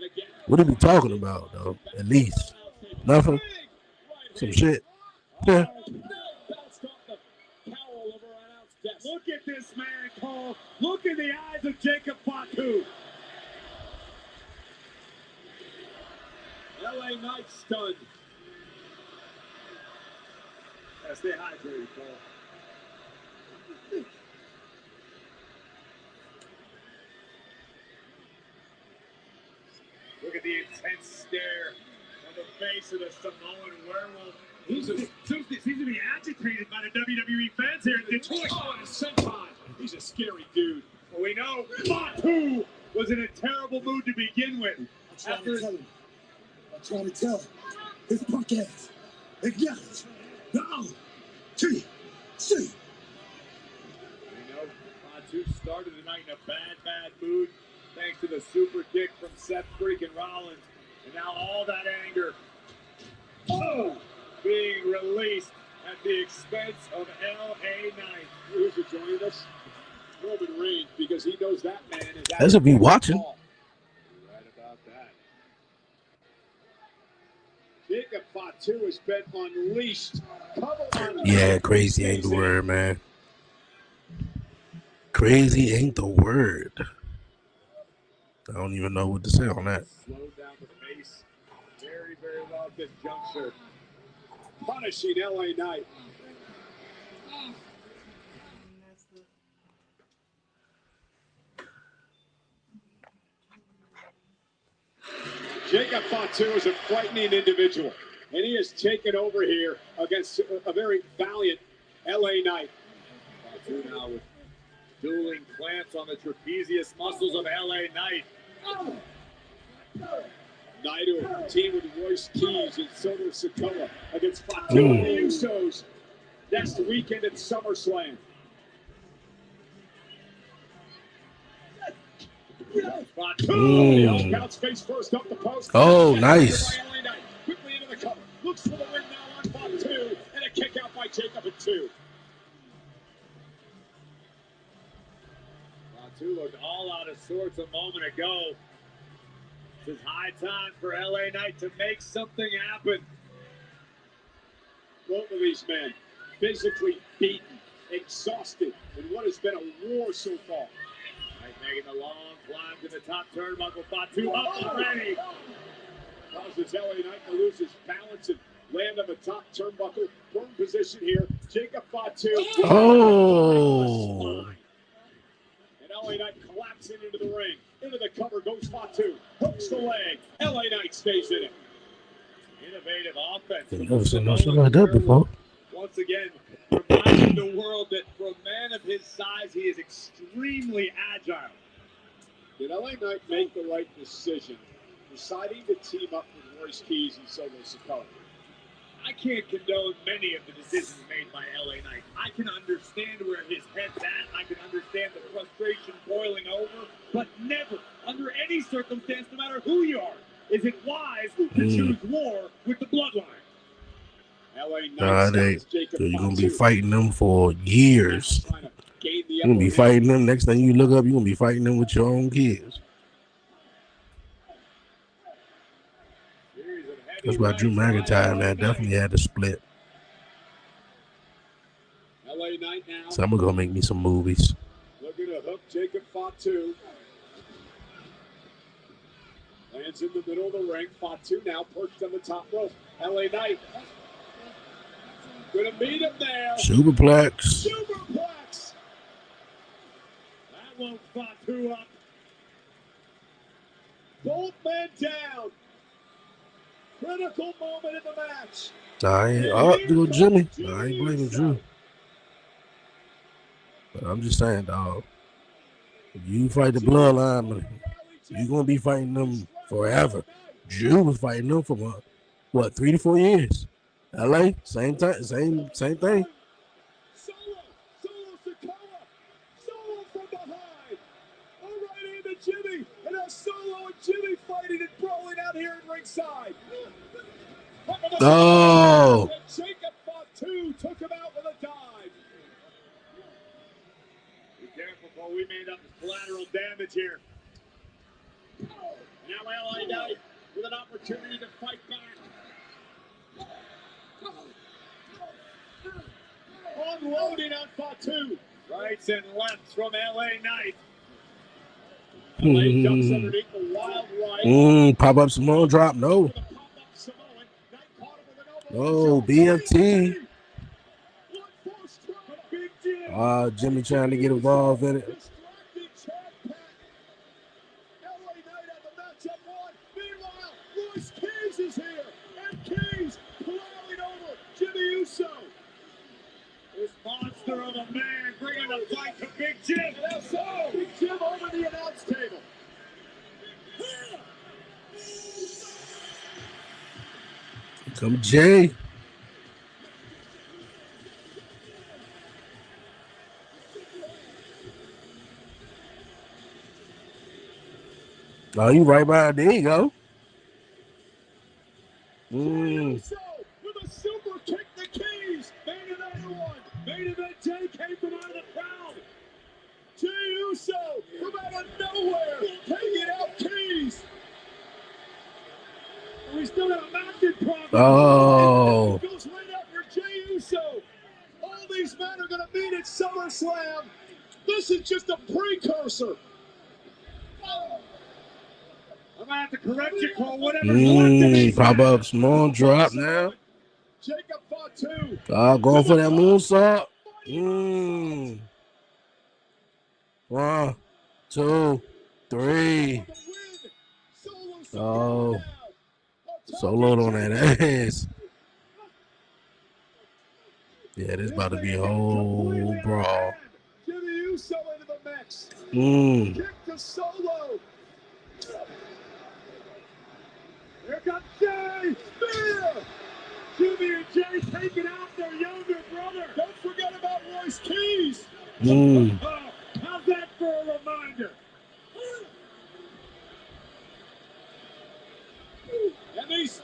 again, What are we talking about, though? At least. Nothing? Some shit? Yeah. Look at this man, Cole. Look in the eyes of Jacob Fatu. LA Knight stunned. Gotta stay hydrated, Cole. Look at the intense stare on the face of the Samoan werewolf. He seems to be agitated by the WWE fans here in Detroit. Oh, and senton. He's a scary dude. Well, we know Fatu was in a terrible mood to begin with. I'm trying to tell him. His punk ass. Acknowledge. No. T. C. We know Fatu started the night in a bad mood thanks to the super kick from Seth freaking Rollins. And now all that anger being released at the expense of LA Knight. Who's joining us? Roman Reigns, because he knows that man is That's if you watching. Right about that. Jacob Fatu has been unleashed. Yeah, crazy ain't the word, man. Crazy ain't the word. I don't even know what to say on that. Slowed down the pace very well at this juncture. Punishing LA Knight. Jacob Fatu is a frightening individual, and he has taken over here against a very valiant LA Knight. Fatu now with dueling clamps on the trapezius muscles of LA Knight. Knight who team with Royce Keys and Solo Sikoa against Fatu and the Usos next weekend at SummerSlam. Fatu, counts face first up the post. Oh, nice. Quickly into the cover. Looks for the win now on Fatu, and a kick out by Jacob at 2. Fatu looked all out of sorts a moment ago. It's high time for LA Knight to make something happen. Both of these men physically beaten, exhausted in what has been a war so far. Knight making the long climb to the top turnbuckle. Fatu up already. Causes LA Knight to lose his balance and land on the top turnbuckle. Firm position here. Jacob Fatu. Oh. And LA Knight collapsing into the ring. Into the cover goes Fatu. Hooks the leg. LA Knight stays in it. Innovative offense. I've never seen no shit like that before. Once again, reminding the world that for a man of his size, he is extremely agile. Did LA Knight make the right decision deciding to team up with Royce Keys and Solo Sikoa? I can't condone many of the decisions made by LA Knight. I can understand where his head's at. I can understand the frustration boiling over. But never, under any circumstance, no matter who you are, is it wise to choose war with the bloodline. Nah, you're going to be fighting them for years. You're going to be fighting them. Next thing you look up, you're going to be fighting them with your own kids. That's why Drew McIntyre, man, definitely had to split. Knight now. So I'm gonna go make me some movies. Looking to hook Jacob Fatu. Lands in the middle of the ring. Fatu now perched on the top rope. LA Knight. Gonna meet him there. Superplex. Superplex. That woke Fatu up. Both men down. Critical moment in the match. I ain't dude, Jimmy. I ain't blaming Drew. But I'm just saying, dog. If you fight the bloodline, you're gonna be fighting them forever. Drew was fighting them for what, 3 to 4 years. LA, same time, same thing. Solo Sikoa. Solo from behind. All right into Jimmy. And now Solo and Jimmy fighting and brawling out here at ringside. Oh. Jacob Fatu took him out with a dive. Be careful, Paul. We made up collateral damage here. Now LA Knight with an opportunity to fight back. Unloading on Fatu. Rights and lefts from LA Knight. LA jumps underneath the wild right. Pop up Samoan drop. No. No, BFT. Jimmy trying to get involved in it. Royce Keys is here, and Keys plowing over Jimmy Uso. This monster of a man bringing the fight to Big Jim. And that's so. Big Jim over the announce table. Come Jay. Oh, you right by. There you go. With a super kick to Keys. Made another one. Main event Jay came from out of the crowd. Jey Uso from out of nowhere. Taking out Keys. We still got a massive problem. Oh. It goes right after Jey Uso. All these men are going to meet at SummerSlam. This is just a precursor. I'm going to have to correct you, Cole. Whatever. Pop up small drop now. Jacob Fatu. Going for that moonsault. 1, 2, 3. Oh. Solo on that ass. Yeah, this about to be a whole brawl. Jimmy Uso into the mix. Kick to Solo. Here comes Jay. Spear. Jimmy and Jay taking out their younger brother. Don't forget about Royce Keys. How's that for a reminder? And these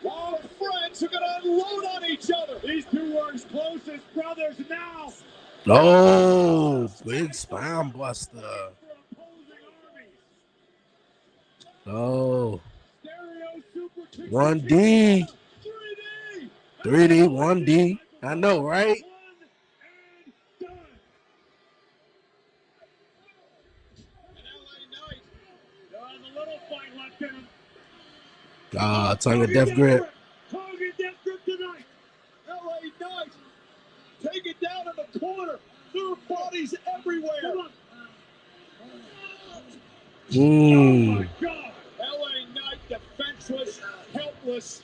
long friends are going to unload on each other. These two are as close as brothers now. Oh, big spine buster. Oh. 1D. 3D, 1D. I know, right? Tongue of death grip. Tongue of death grip tonight. LA Knight. Take it down in the corner. There are bodies everywhere. Oh my God. LA Knight defenseless, helpless.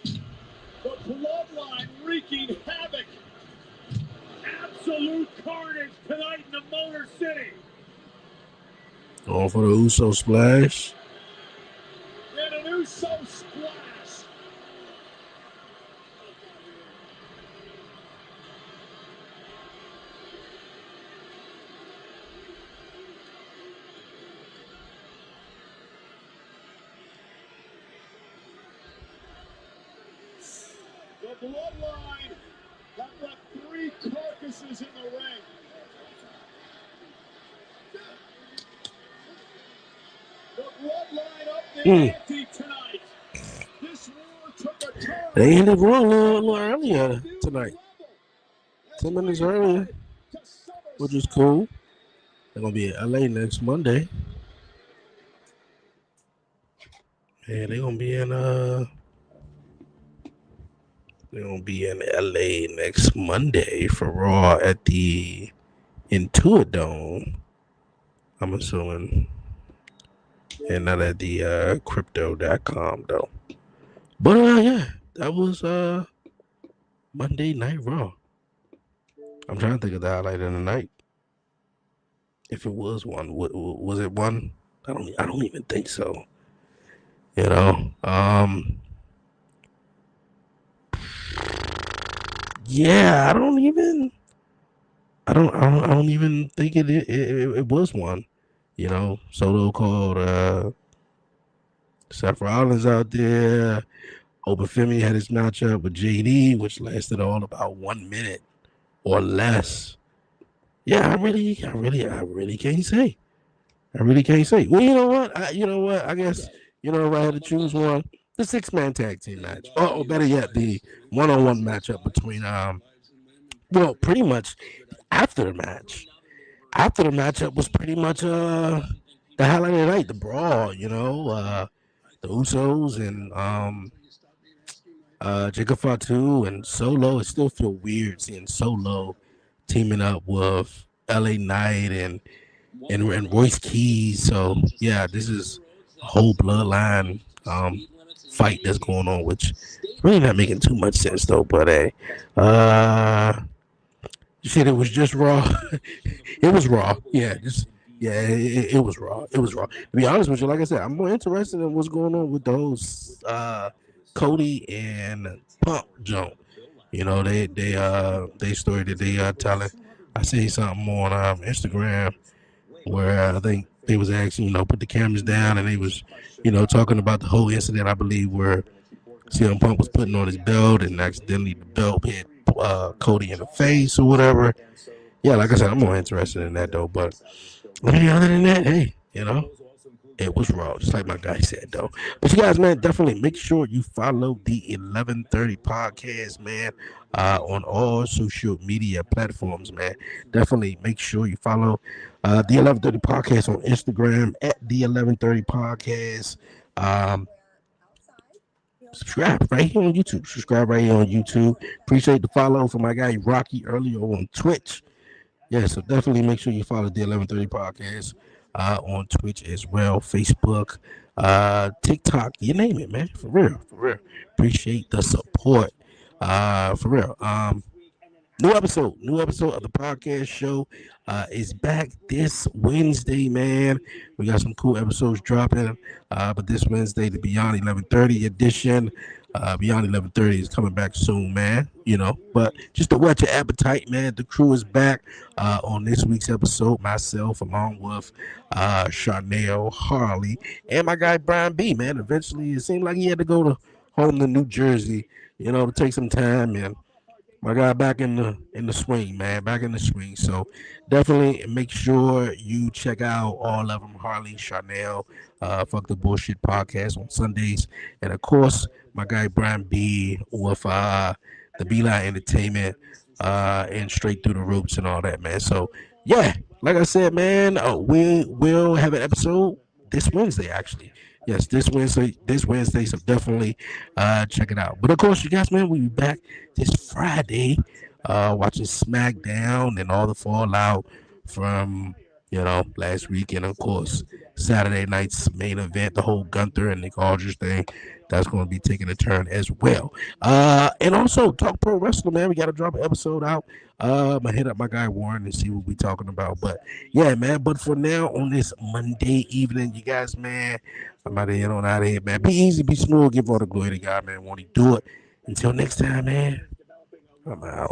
The bloodline wreaking havoc. Absolute carnage tonight in the Motor City. Going for the Uso splash. And an Uso splash. The bloodline have left 3 carcasses in the ring. The bloodline up the ante tonight. This war took a turn. They ended Raw a little earlier tonight. 10 minutes earlier. To which is cool. They're gonna be in LA next Monday. Yeah, they're gonna be in LA next Monday for Raw at the Intuit Dome. I'm assuming. And not at the crypto.com though. But yeah, that was Monday Night Raw. I'm trying to think of the highlight of the night. If it was one, was it one? I don't even think so. You know, yeah, I don't even think it was one. You know, Solo called Seth Rollins out there. Obafemi had his matchup with JD, which lasted all about 1 minute or less. Yeah, I really can't say. I really can't say. Well, you know what? I guess, if I had to choose one, the 6-man tag team match. Or better yet, the one-on-one matchup between well, pretty much after the match. After the matchup was pretty much the highlight of the night, the brawl, the Usos and Jacob Fatu and Solo. It still feel weird seeing Solo teaming up with LA Knight and Royce Keys. So yeah, this is a whole bloodline fight that's going on, which really not making too much sense though. But hey, you said it was just Raw. It was Raw. Yeah, it was Raw. It was Raw. To be honest with you, like I said, I'm more interested in what's going on with those Cody and Punk jump. They story that they telling. I see something on Instagram where I think they was asking, put the cameras down, and they was, talking about the whole incident, I believe, where CM Punk was putting on his belt and accidentally the belt hit Cody in the face or whatever. Yeah, like I said, I'm more interested in that though. But other than that, hey, it was Raw, just like my guy said though. But you guys, man, definitely make sure you follow the 1130 podcast, man, on all social media platforms, man. Definitely make sure you follow the 1130 podcast on Instagram at the 1130 podcast. Subscribe right here on YouTube. Subscribe right here on YouTube. Appreciate the follow for my guy Rocky earlier on Twitch. Yeah, so definitely make sure you follow the 1130 podcast on Twitch as well, Facebook, TikTok, you name it, man. For real, for real. Appreciate the support. For real. New episode of the podcast show is back this Wednesday, man. We got some cool episodes dropping, but this Wednesday, the Beyond 1130 edition. Beyond 1130 is coming back soon, man. But just to whet your appetite, man, the crew is back on this week's episode. Myself, along with Charnel, Harley, and my guy Brian B, man. Eventually, it seemed like he had to go home to New Jersey, to take some time, and my guy back in the swing, man, back in the swing. So definitely make sure you check out all of them, Harley, Charnel, Fuck the Bullshit podcast on Sundays, and of course my guy Brian B with the Beeline Entertainment and Straight Through the Ropes and all that, man. So yeah, like I said, man, we will have an episode this Wednesday, actually. Yes, this Wednesday, so definitely check it out. But of course, you guys, man, we'll be back this Friday watching SmackDown and all the fallout from, last week. And of course, Saturday night's main event, the whole Gunther and Nick Aldridge thing. That's going to be taking a turn as well. And also, Talk Pro Wrestling, man. We got to drop an episode out. I'm going to hit up my guy Warren and see what we're talking about. But, yeah, man. But for now, on this Monday evening, you guys, man, I'm out of here, man. Be easy, be smooth. Give all the glory to God, man. Won't he do it? Until next time, man. I'm out.